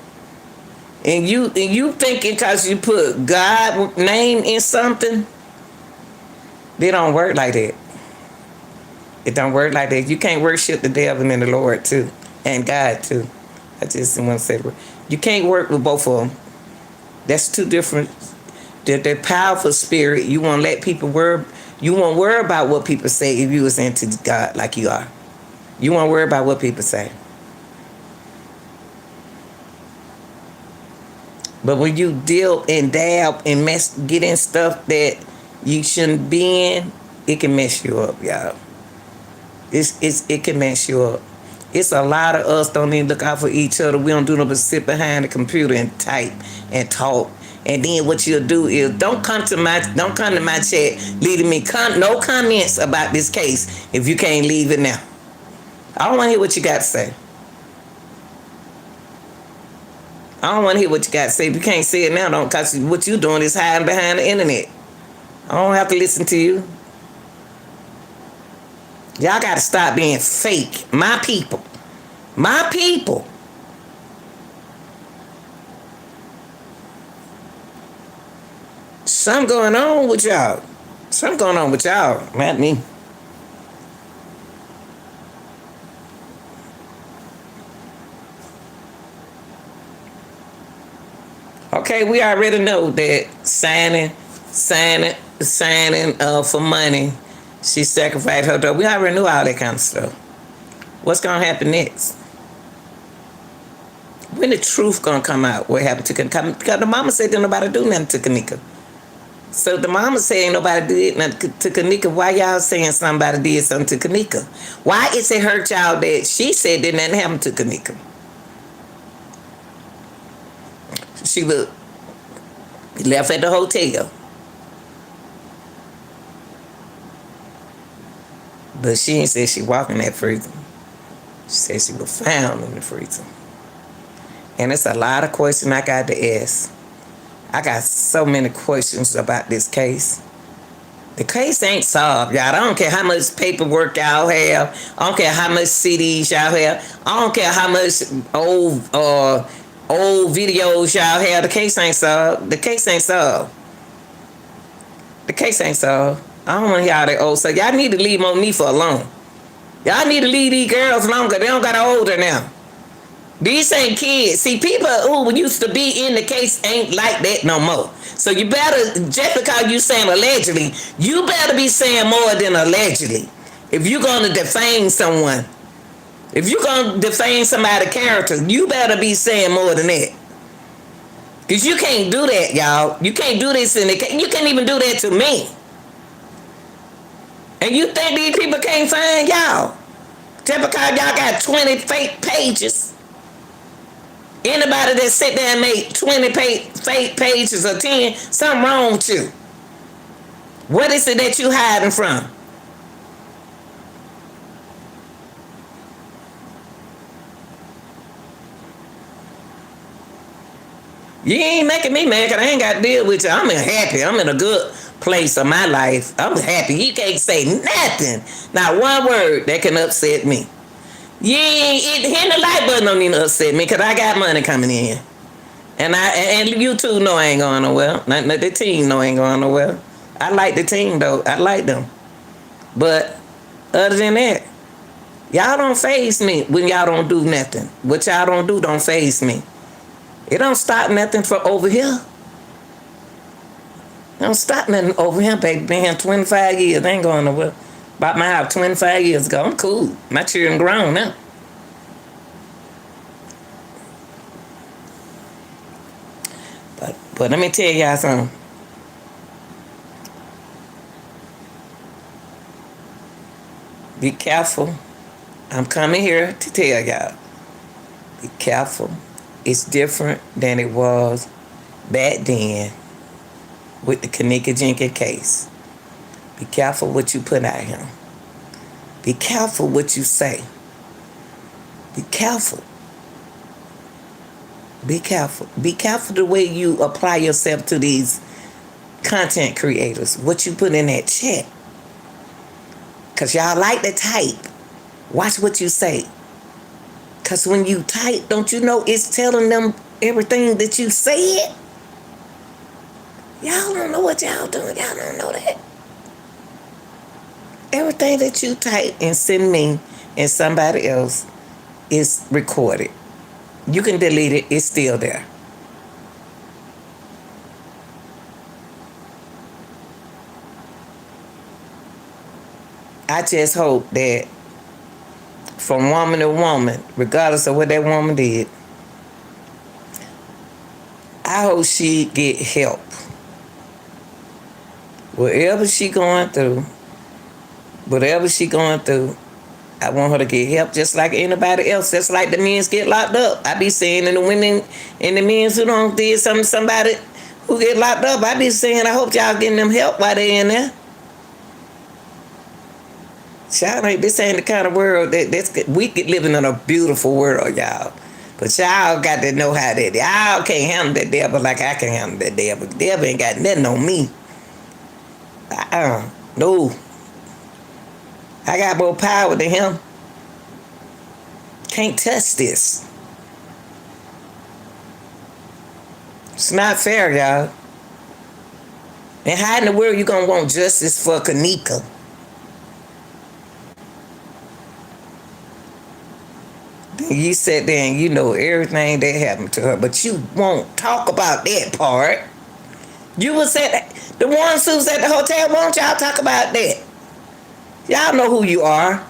and you thinking because you put God name in something, they don't work like that. It don't work like that. You can't worship the devil and the Lord too, and God too. I just want to say, you can't work with both of them. That's two different. They're powerful spirit. You won't let people worry. You won't worry about what people say if you was into God like you are. You won't worry about what people say. But when you deal and dab and get in stuff that you shouldn't be in, it can mess you up, y'all. It can mess you up. It's a lot of us don't even look out for each other. We don't do nothing but sit behind the computer and type and talk. And then what you'll do is don't come to my chat leaving me no comments about this case if you can't leave it now. I don't want to hear what you got to say. I don't want to hear what you got to say. If you can't say it now, don't, because what you're doing is hiding behind the internet. I don't have to listen to you. Y'all got to stop being fake. My people. My people. Something going on with y'all. Something going on with y'all, not me. Okay, we already know that signing for money, she sacrificed her daughter. We already knew all that kind of stuff. What's gonna happen next? When the truth gonna come out? What happened to Kenneka? Because the mama said didn't nobody do nothing to Kenneka. So the mama saying nobody did nothing to Kenneka. Why y'all saying somebody did something to Kenneka? Why is it her child that she said did nothing happen to Kenneka? She left at the hotel. But she ain't said she walked in that freezer. She said she was found in the freezer. And it's a lot of questions I got to ask. I got so many questions about this case. The case ain't solved, y'all. I don't care how much paperwork y'all have. I don't care how much CDs y'all have. I don't care how much old videos y'all have. The case ain't solved. The case ain't solved. The case ain't solved. I don't want to hear all that old stuff. Y'all need to leave Monifa alone. Y'all need to leave these girls alone because they don't got older now. These ain't kids. See, people who used to be in the case ain't like that no more. So you better, just because you saying allegedly, you better be saying more than allegedly. If you're going to defame someone, if you're going to defame somebody's character, you better be saying more than that. Because you can't do that, y'all. You can't do this in the case. You can't even do that to me. And you think these people can't find y'all? Just because y'all got 20 fake pages. Anybody that sit there and make 20 fake pages or 10, something wrong with you. What is it that you hiding from? You ain't making me mad because I ain't got to deal with you. I'm happy. I'm in a good place of my life. I'm happy. You can't say nothing. Not one word that can upset me. You ain't hitting the like button don't even upset me because I got money coming in. And you too know I ain't going nowhere. The team know I ain't going nowhere. I like the team though. I like them. But other than that, y'all don't faze me when y'all don't do nothing. What y'all don't faze me. It don't stop nothing for over here. It don't stop nothing over here, baby. Been here 25 years. I ain't going nowhere. Bought my house 25 years ago. I'm cool. My children grown now. But let me tell y'all something. Be careful. I'm coming here to tell y'all. Be careful It's different than it was back then with the Kenneka Jenkins case. Be careful what you put out here. Be careful what you say. Be careful. Be careful. Be careful the way you apply yourself to these content creators. What you put in that chat. Because y'all like to type. Watch what you say. Because when you type, don't you know it's telling them everything that you said? Y'all don't know what y'all doing. Y'all don't know that. Everything that you type and send me and somebody else is recorded. You can delete it. It's still there. I just hope that from woman to woman, regardless of what that woman did, I hope she get help. Whatever she going through, I want her to get help just like anybody else. Just like the men get locked up. I be saying, and the women and the men who don't did something to somebody who get locked up, I be saying, I hope y'all getting them help while they in there. Child, this ain't the kind of world we living in a beautiful world, y'all. But y'all got to know how that. Y'all can't handle that devil like I can handle that devil. The devil ain't got nothing on me. No. I got more power than him. Can't touch this. It's not fair, y'all. And how in the world you gonna want justice for Kenneka? You sat there and you know everything that happened to her, but you won't talk about that part. You was at the ones who's at the hotel. Won't y'all talk about that? Y'all know who you are.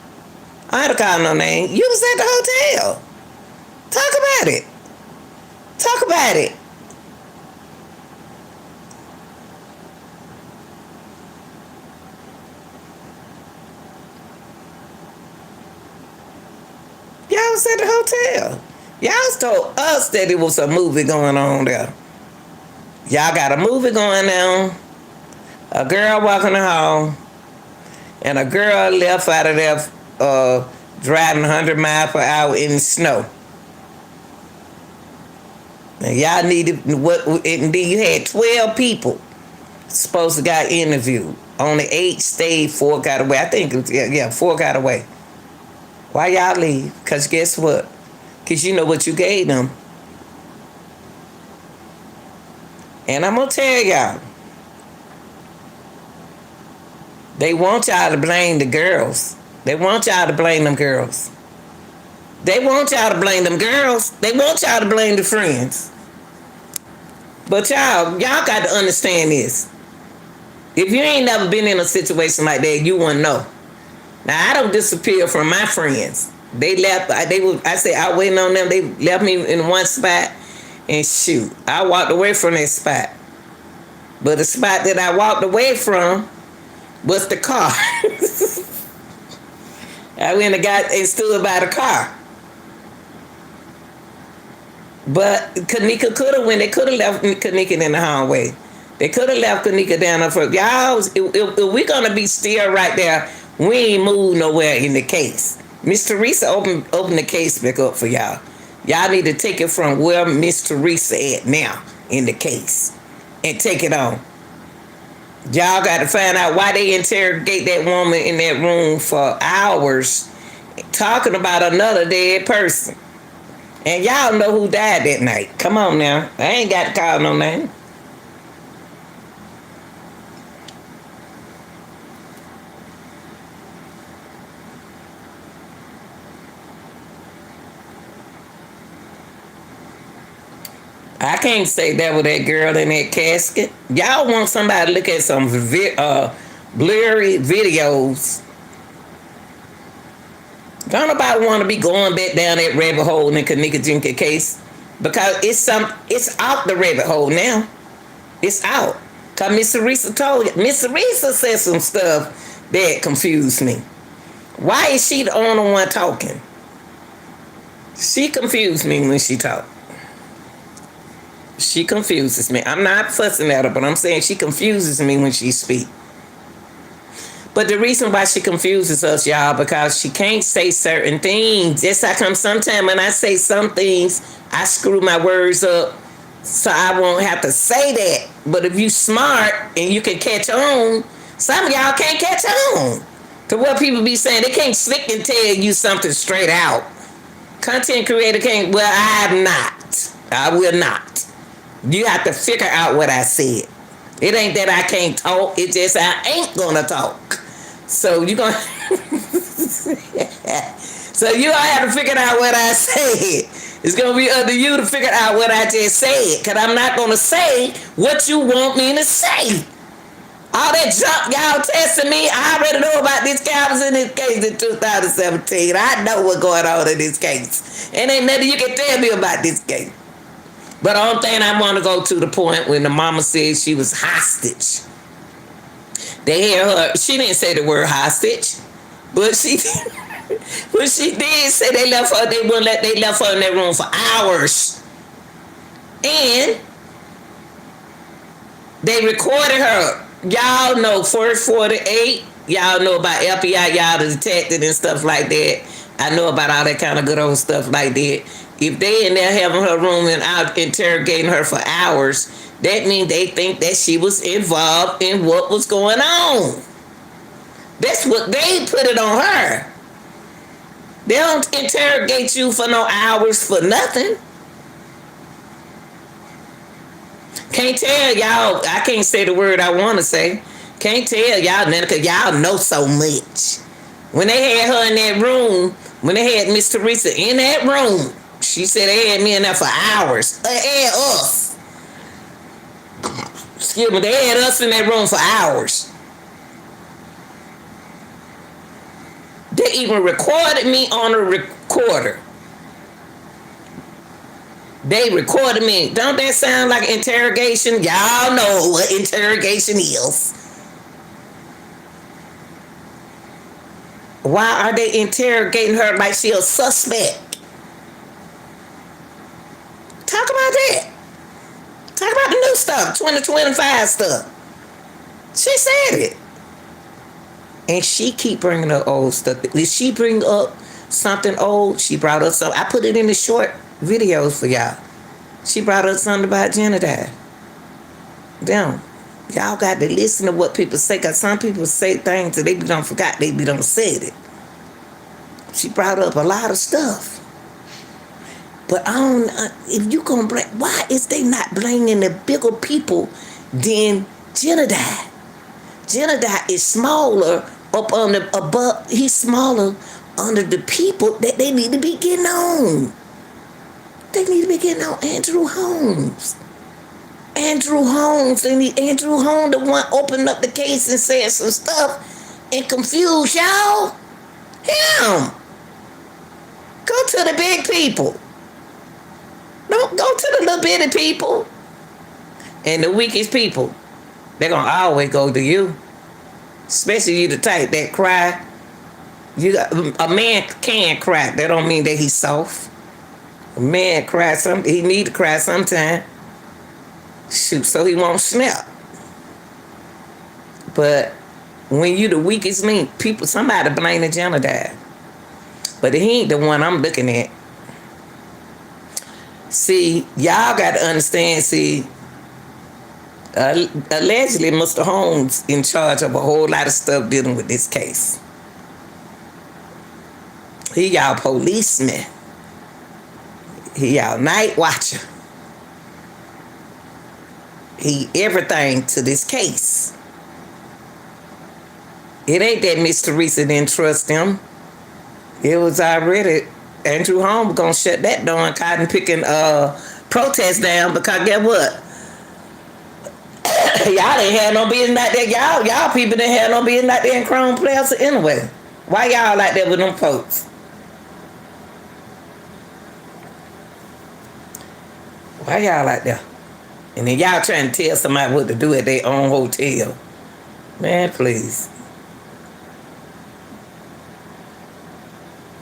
I ain't call no name. You was at the hotel. Talk about it. Talk about it. Y'all was at the hotel. Y'all told us that it was a movie going on there. Y'all got a movie going on. A girl walking the hall. And a girl left out of there driving 100 miles per hour in the snow. And y'all needed and then you had 12 people supposed to got interviewed. Only 8 stayed, 4 got away. I think, 4 got away. Why y'all leave? Because guess what? Because you know what you gave them. And I'm going to tell y'all, they want y'all to blame the girls. They want y'all to blame them girls. They want y'all to blame them girls. They want y'all to blame the friends. But y'all got to understand this. If you ain't never been in a situation like that, you wouldn't know. Now, I don't disappear from my friends. They left. I said I waiting on them. They left me in one spot, and shoot, I walked away from that spot. But the spot that I walked away from was the car. I went and got and stood by the car. But Kenneka could have They could have left Kenneka in the hallway. They could have left Kenneka down there for y'all. If we're gonna be still right there, we ain't moved nowhere in the case. Miss Teresa opened the case back up for y'all. Y'all need to take it from where Miss Teresa at now in the case and take it on. Y'all got to find out why they interrogate that woman in that room for hours talking about another dead person. And y'all know who died that night. Come on now. I ain't got to call no name. I can't say that with that girl in that casket. Y'all want somebody to look at some blurry videos. Don't nobody want to be going back down that rabbit hole in the Kenneka Jenkins case because it's out the rabbit hole now. It's out. Cause Miss Teresa told you. Miss Teresa said some stuff that confused me. Why is she the only one talking? She confused me when she talked. She confuses me. I'm not fussing at her, but I'm saying she confuses me when she speaks. But the reason why she confuses us, y'all, because she can't say certain things. Just how come sometimes when I say some things, I screw my words up so I won't have to say that. But if you smart and you can catch on, some of y'all can't catch on to what people be saying. They can't slick and tell you something straight out. Content creator can't, well, I have not. I will not. You have to figure out what I said. It ain't that I can't talk. It's just I ain't gonna talk. So you gonna so you gonna have to figure out what I said. It's gonna be up to you to figure out what I just said. Cause I'm not gonna say what you want me to say. All that junk y'all testing me, I already know about this guy. I was in this case in 2017. I know what's going on in this case. And ain't nothing you can tell me about this case. But the only thing I want to go to the point when the mama said she was hostage. They hear her. She didn't say the word hostage, but she did say they left her. They wouldn't let. They left her in that room for hours, and they recorded her. Y'all know first 48. Y'all know about FBI. Y'all the detective and stuff like that. I know about all that kind of good old stuff like that. If they in there having her room and out interrogating her for hours, that means they think that she was involved in what was going on. That's what they put it on her. They don't interrogate you for no hours for nothing. Can't tell y'all, I can't say the word I want to say. Can't tell y'all nothing because y'all know so much. When they had her in that room, when they had Miss Teresa in that room, she said they had me in there for hours. They had us. Excuse me, they had us in that room for hours. They even recorded me on a recorder. They recorded me. Don't that sound like interrogation? Y'all know what interrogation is. Why are they interrogating her like she a suspect? Talk about that. Talk about the new stuff, 2025 stuff. She said it. And she keep bringing up old stuff. Did she bring up something old? She brought up something. I put it in the short videos for y'all. She brought up something about genocide. Damn. Y'all got to listen to what people say, because some people say things that they be done forgot, they be done said it. She brought up a lot of stuff. But I don't, if you gonna blame, why is they not blaming the bigger people than genocide? Genocide is smaller up on the above. He's smaller under the people that they need to be getting on. They need to be getting on Andrew Holmes. Andrew Holmes. They need Andrew Holmes, the one opening up the case and saying some stuff and confuse y'all. Him. Go to the big people. Don't go to the little bitty people. And the weakest people, they're going to always go to you. Especially you the type that cry. A man can cry. That don't mean that he's soft. A man cries, he need to cry sometime. Shoot, so he won't snap. But when you the weakest link, people, somebody blame the genocide. But he ain't the one I'm looking at. See, y'all got to understand, allegedly Mr. Holmes in charge of a whole lot of stuff dealing with this case. He y'all policeman. He y'all night watcher. He everything to this case. It ain't that Miss Teresa didn't trust him. It was already Andrew Holmes gonna shut that darn cotton picking protest down, because guess what? Y'all ain't had no business out there. Y'all people didn't have no business out there in Crown Plaza anyway. Why y'all like that with them folks? Why y'all like that? And then y'all trying to tell somebody what to do at their own hotel. Man, please.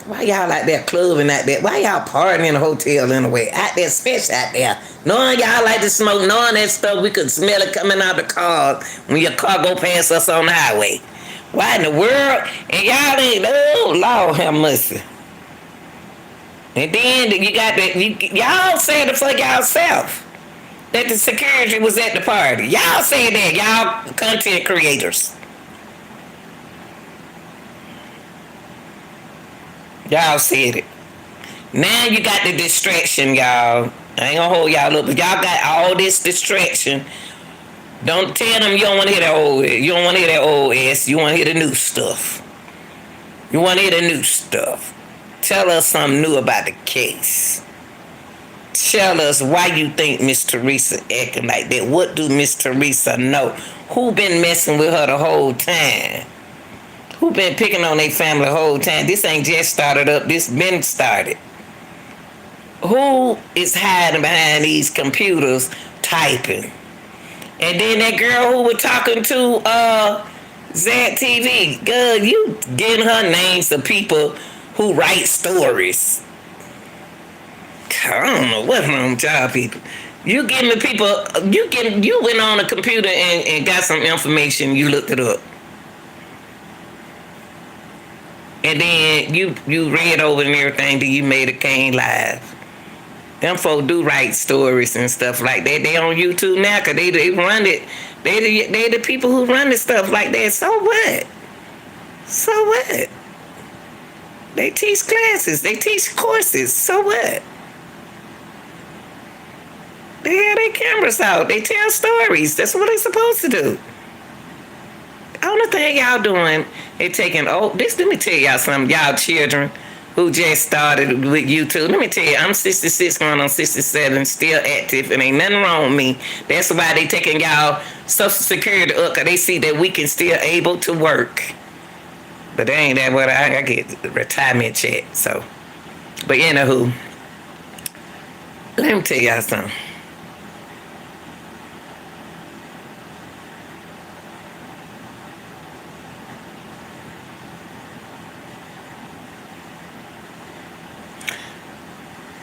Why y'all out there clubbing out there? Why y'all partying in a hotel anyway? Out there, especially out there. Knowing y'all like to smoke, knowing that stuff, we could smell it coming out the car when your car go past us on the highway. Why in the world? And y'all ain't, oh, Lord have mercy. And then you got that, y'all saying it for y'allself that the security was at the party. Y'all saying that, y'all content creators. Y'all said it. Now you got the distraction, y'all. I ain't gonna hold y'all up, but y'all got all this distraction. Don't tell them you don't want to hear that old. You don't want to hear that old ass. You want to hear the new stuff. You want to hear the new stuff. Tell us something new about the case. Tell us why you think Miss Teresa acting like that. What do Miss Teresa know? Who been messing with her the whole time? Who been picking on their family the whole time? This ain't just started up. This been started. Who is hiding behind these computers typing? And then that girl who was talking to Zach TV, girl, you getting her names of people who write stories. I don't know what's wrong with y'all people. You giving people, you went on a computer and got some information, you looked it up. And then you read over and everything, then you made it came live. Them folk do write stories and stuff like that. They on YouTube now because they run it. They the people who run the stuff like that. So what? So what? They teach classes. They teach courses. So what? They have their cameras out. They tell stories. That's what they supposed to do. The only thing y'all doing is taking, let me tell y'all something, y'all children who just started with YouTube. Let me tell you, I'm 66 going on 67, still active, and ain't nothing wrong with me. That's why they taking y'all Social Security up, because they see that we can still able to work. But they ain't that what I get the retirement check, so. But anywho, let me tell y'all something.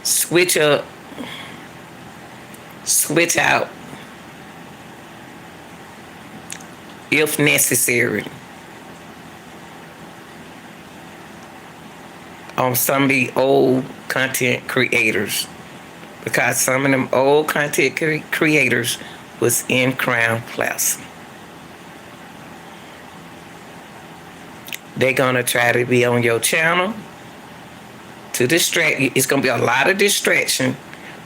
Switch up, switch out, if necessary, on some of the old content creators, because some of them old content creators was in Crown Plaza. They're gonna try to be on your channel to distract you. It's gonna be a lot of distraction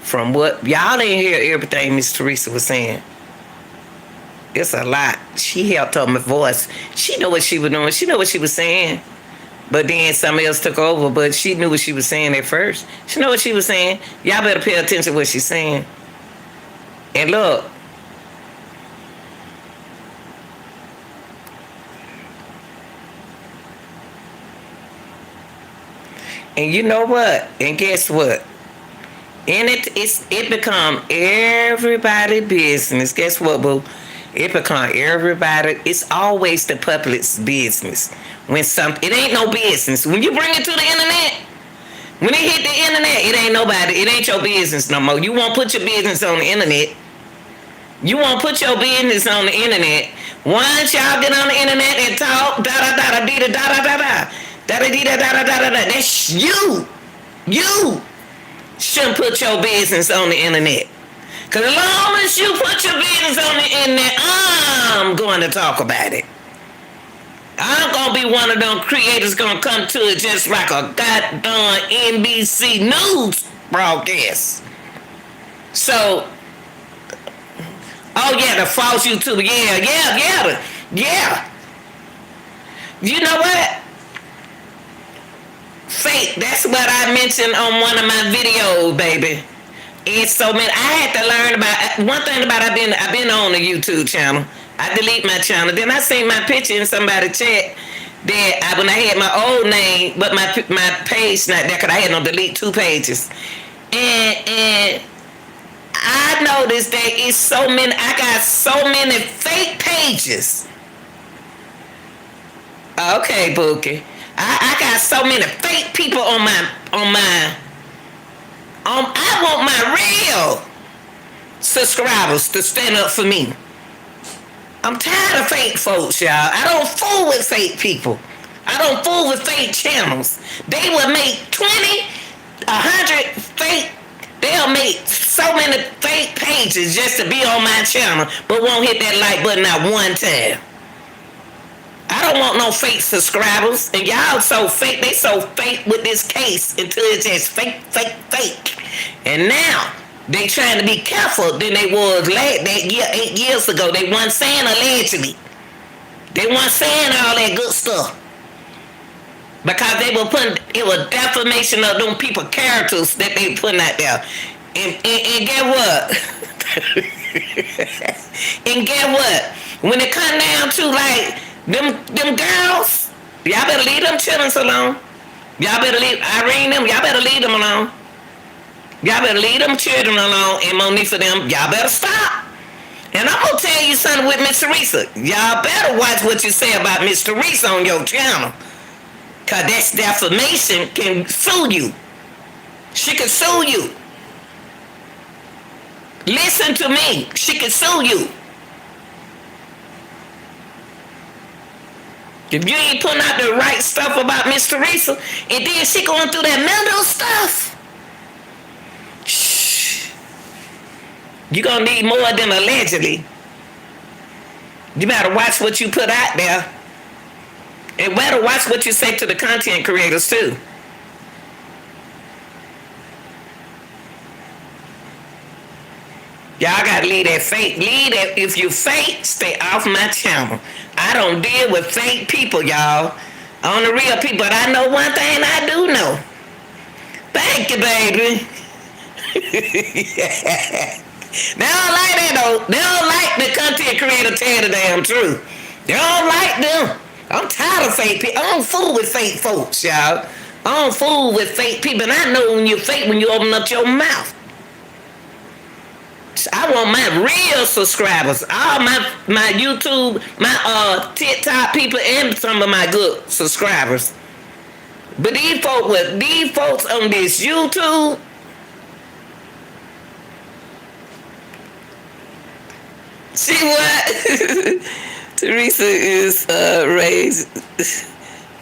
from what y'all didn't hear everything Miss Teresa was saying. It's a lot. She helped her my voice. She knew what she was doing. She knew what she was saying. But then somebody else took over, but she knew what she was saying at first. She knew what she was saying. Y'all better pay attention to what she's saying. And look, and you know what? And guess what? And it become everybody business. Guess what, boo? It become everybody. It's always the public's business. When it ain't no business. When you bring it to the internet, when it hit the internet, it ain't nobody. It ain't your business no more. You won't put your business on the internet. You won't put your business on the internet. Once y'all get on the internet and talk, da da da da da da da da da. That's you. You shouldn't put your business on the internet. Because as long as you put your business on the internet, I'm going to talk about it. I'm going to be one of them creators going to come to it just like a goddamn NBC News broadcast. So, oh yeah, the false YouTuber, yeah. You know what? Fake, that's what I mentioned on one of my videos, baby. It's so many. I had to learn about one thing about I've been on a YouTube channel. I delete my channel. Then I seen my picture in somebody's chat that when I had my old name, but my page not there because I had to delete 2 pages. And I noticed that it's so many. I got so many fake pages. Okay, Bookie. I got so many fake people on my. I want my real subscribers to stand up for me. I'm tired of fake folks, y'all. I don't fool with fake people. I don't fool with fake channels. They will make 20, 100 fake. They'll make so many fake pages just to be on my channel, but won't hit that like button not one time. I don't want no fake subscribers. And y'all so fake. They so fake with this case until it's just fake, fake, fake. And now they trying to be careful than they was that year, 8 years ago. They weren't saying allegedly. They weren't saying all that good stuff. Because they were putting, it was defamation of them people characters that they putting out there. And get what? And get what? When it come down to like them girls, y'all better leave them children alone. Y'all better leave Irene them, y'all better leave them alone. Y'all better leave them children alone, and Monique for them, y'all better stop. And I'm gonna tell you something with Miss Teresa. Y'all better watch what you say about Miss Teresa on your channel. Cause that's defamation, can sue you. She can sue you. Listen to me. She can sue you. If you ain't putting out the right stuff about Miss Teresa, and then she going through that mental stuff, shh. You gonna need more than allegedly. You better watch what you put out there. And better watch what you say to the content creators too. Y'all gotta leave that fake. Leave that. If you fake, stay off my channel. I don't deal with fake people, y'all. On the real people. But I know one thing I do know. Thank you, baby. They don't like that though. They don't like the content creator tell the damn truth. They don't like them. I'm tired of fake people. I don't fool with fake folks, y'all. I don't fool with fake people. And I know when you're fake when you open up your mouth. I want my real subscribers. All my YouTube, my TikTok people, and some of my good subscribers. But these folks on this YouTube, see what? Teresa is raised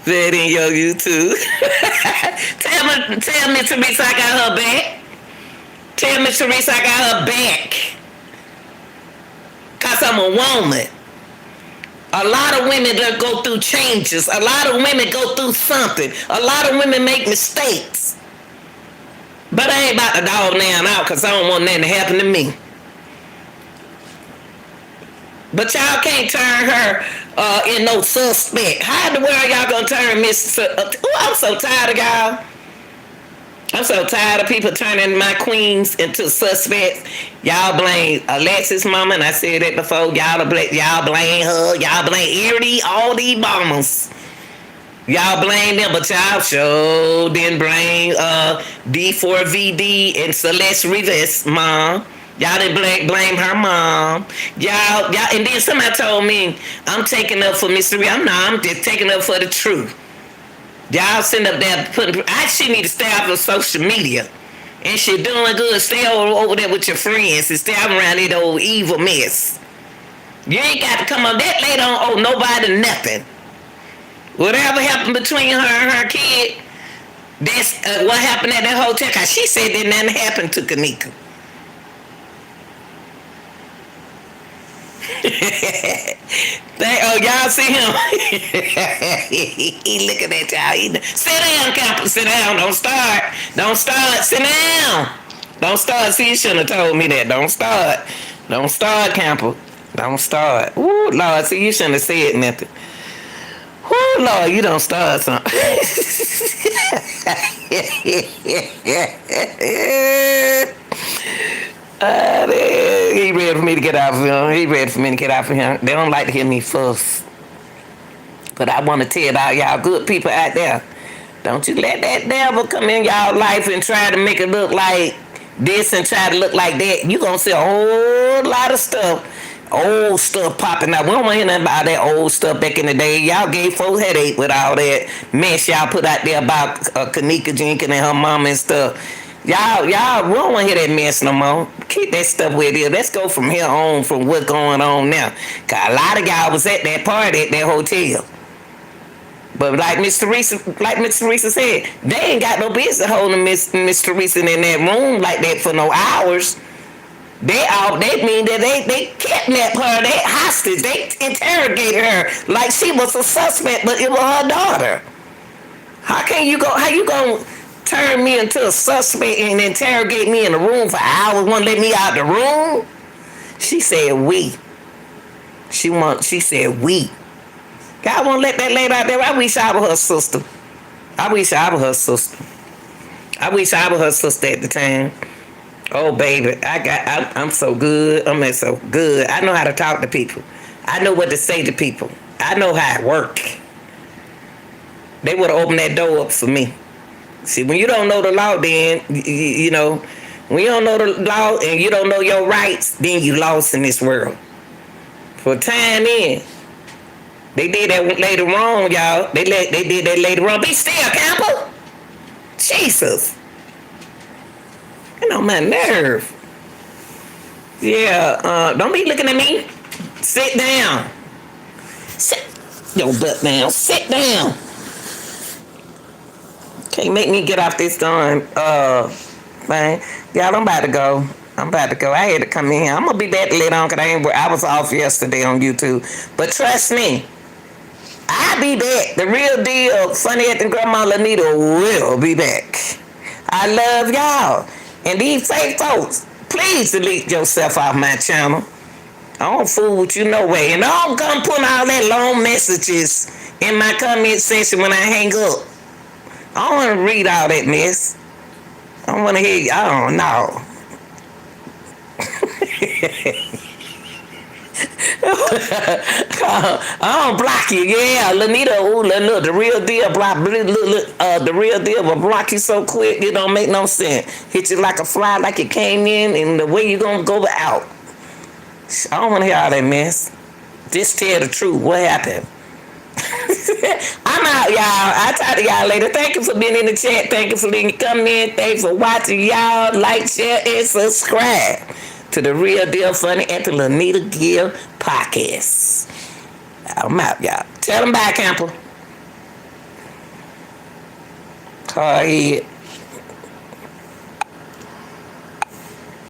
that in your YouTube. tell me, Teresa, I got her back. Tell me, Teresa, I got her back. Cause I'm a woman. A lot of women that go through changes. A lot of women go through something. A lot of women make mistakes. But I ain't about to dog now out because I don't want nothing to happen to me. But y'all can't turn her in no suspect. How in the world y'all gonna turn Miss? I'm so tired of y'all. I'm so tired of people turning my queens into suspects. Y'all blame Alexis' mama, and I said that before. Y'all blame her. Y'all blame all these bombers. Y'all blame them, but y'all sure didn't blame D4VD and Celeste Rivas' mom. Y'all didn't blame her mom. Y'all, and then somebody told me I'm taking up for Mr. I'm just taking up for the truth. Y'all sitting up there she need to stay off of social media. And she doing good. Stay over there with your friends and stay out around that old evil mess. You ain't got to come up that late on owe nobody nothing. Whatever happened between her and her kid, that's what happened at that hotel. Cause she said that nothing happened to Kenneka. Y'all see him? He looking at y'all. Sit down, Camper. Sit down. Don't start. Sit down. Don't start. See, you shouldn't have told me that. Don't start, Camper. Don't start. Ooh, Lord. See, you shouldn't have said nothing. Ooh, Lord, you don't start something. He ready for me to get off of him. They don't like to hear me fuss. But I want to tell all y'all good people out there, don't you let that devil come in y'all life and try to make it look like this and try to look like that. You gonna see a whole lot of stuff Old stuff popping up. We don't want to hear nothing about that old stuff back in the day. Y'all gave folks headache with all that mess y'all put out there about Kenneka Jenkins and her mama and stuff. Y'all, we don't want to hear that mess no more. Keep that stuff where it is. Let's go from here on, from what's going on now. Cause a lot of y'all was at that party at that hotel. But like Miss Teresa said, they ain't got no business holding Miss Teresa in that room like that for no hours. They mean that they kidnapped her, they hostage, they interrogated her like she was a suspect, but it was her daughter. How you gonna turn me into a suspect and interrogate me in the room for hours, won't let me out the room? She said we. She said we. God won't let that lady out there. I wish I was her sister. I wish I was her sister at the time. Oh baby, I'm so good. I'm so good. I know how to talk to people. I know what to say to people. I know how it works. They would have opened that door up for me. See, when you don't know the law, then you know, when you don't know the law and you don't know your rights, then you lost in this world. For a time in, they did that lady wrong, y'all. They did that lady wrong. Be still, Campbell. Jesus. You know my nerve. Yeah, don't be looking at me. Sit down. Sit your butt down. Sit down. Can't make me get off this darn thing. Y'all, I'm about to go. I had to come in here. I'm gonna be back later on because I was off yesterday on YouTube. But trust me, I'll be back. The real deal, Funny Acting Grandma Lanita will be back. I love y'all. And these fake folks, please delete yourself off my channel. I don't fool with you no way. And don't come put all that long messages in my comment section when I hang up. I don't want to read all that mess. I don't want to hear you. I don't know. I don't block you. Yeah, Lanita, look, the real deal block. The real deal will block you so quick it don't make no sense. Hit you like a fly, like it came in, and the way you gonna go out. I don't want to hear all that mess. Just tell the truth. What happened? I'm out, y'all. I'll talk to y'all later. Thank you for being in the chat. Thank you for coming in. Thanks for watching, y'all. Like, share, and subscribe to the Real Deal Funny and the Lanita Gill podcast. I'm out, y'all. Tell them bye, Camper. Hard head.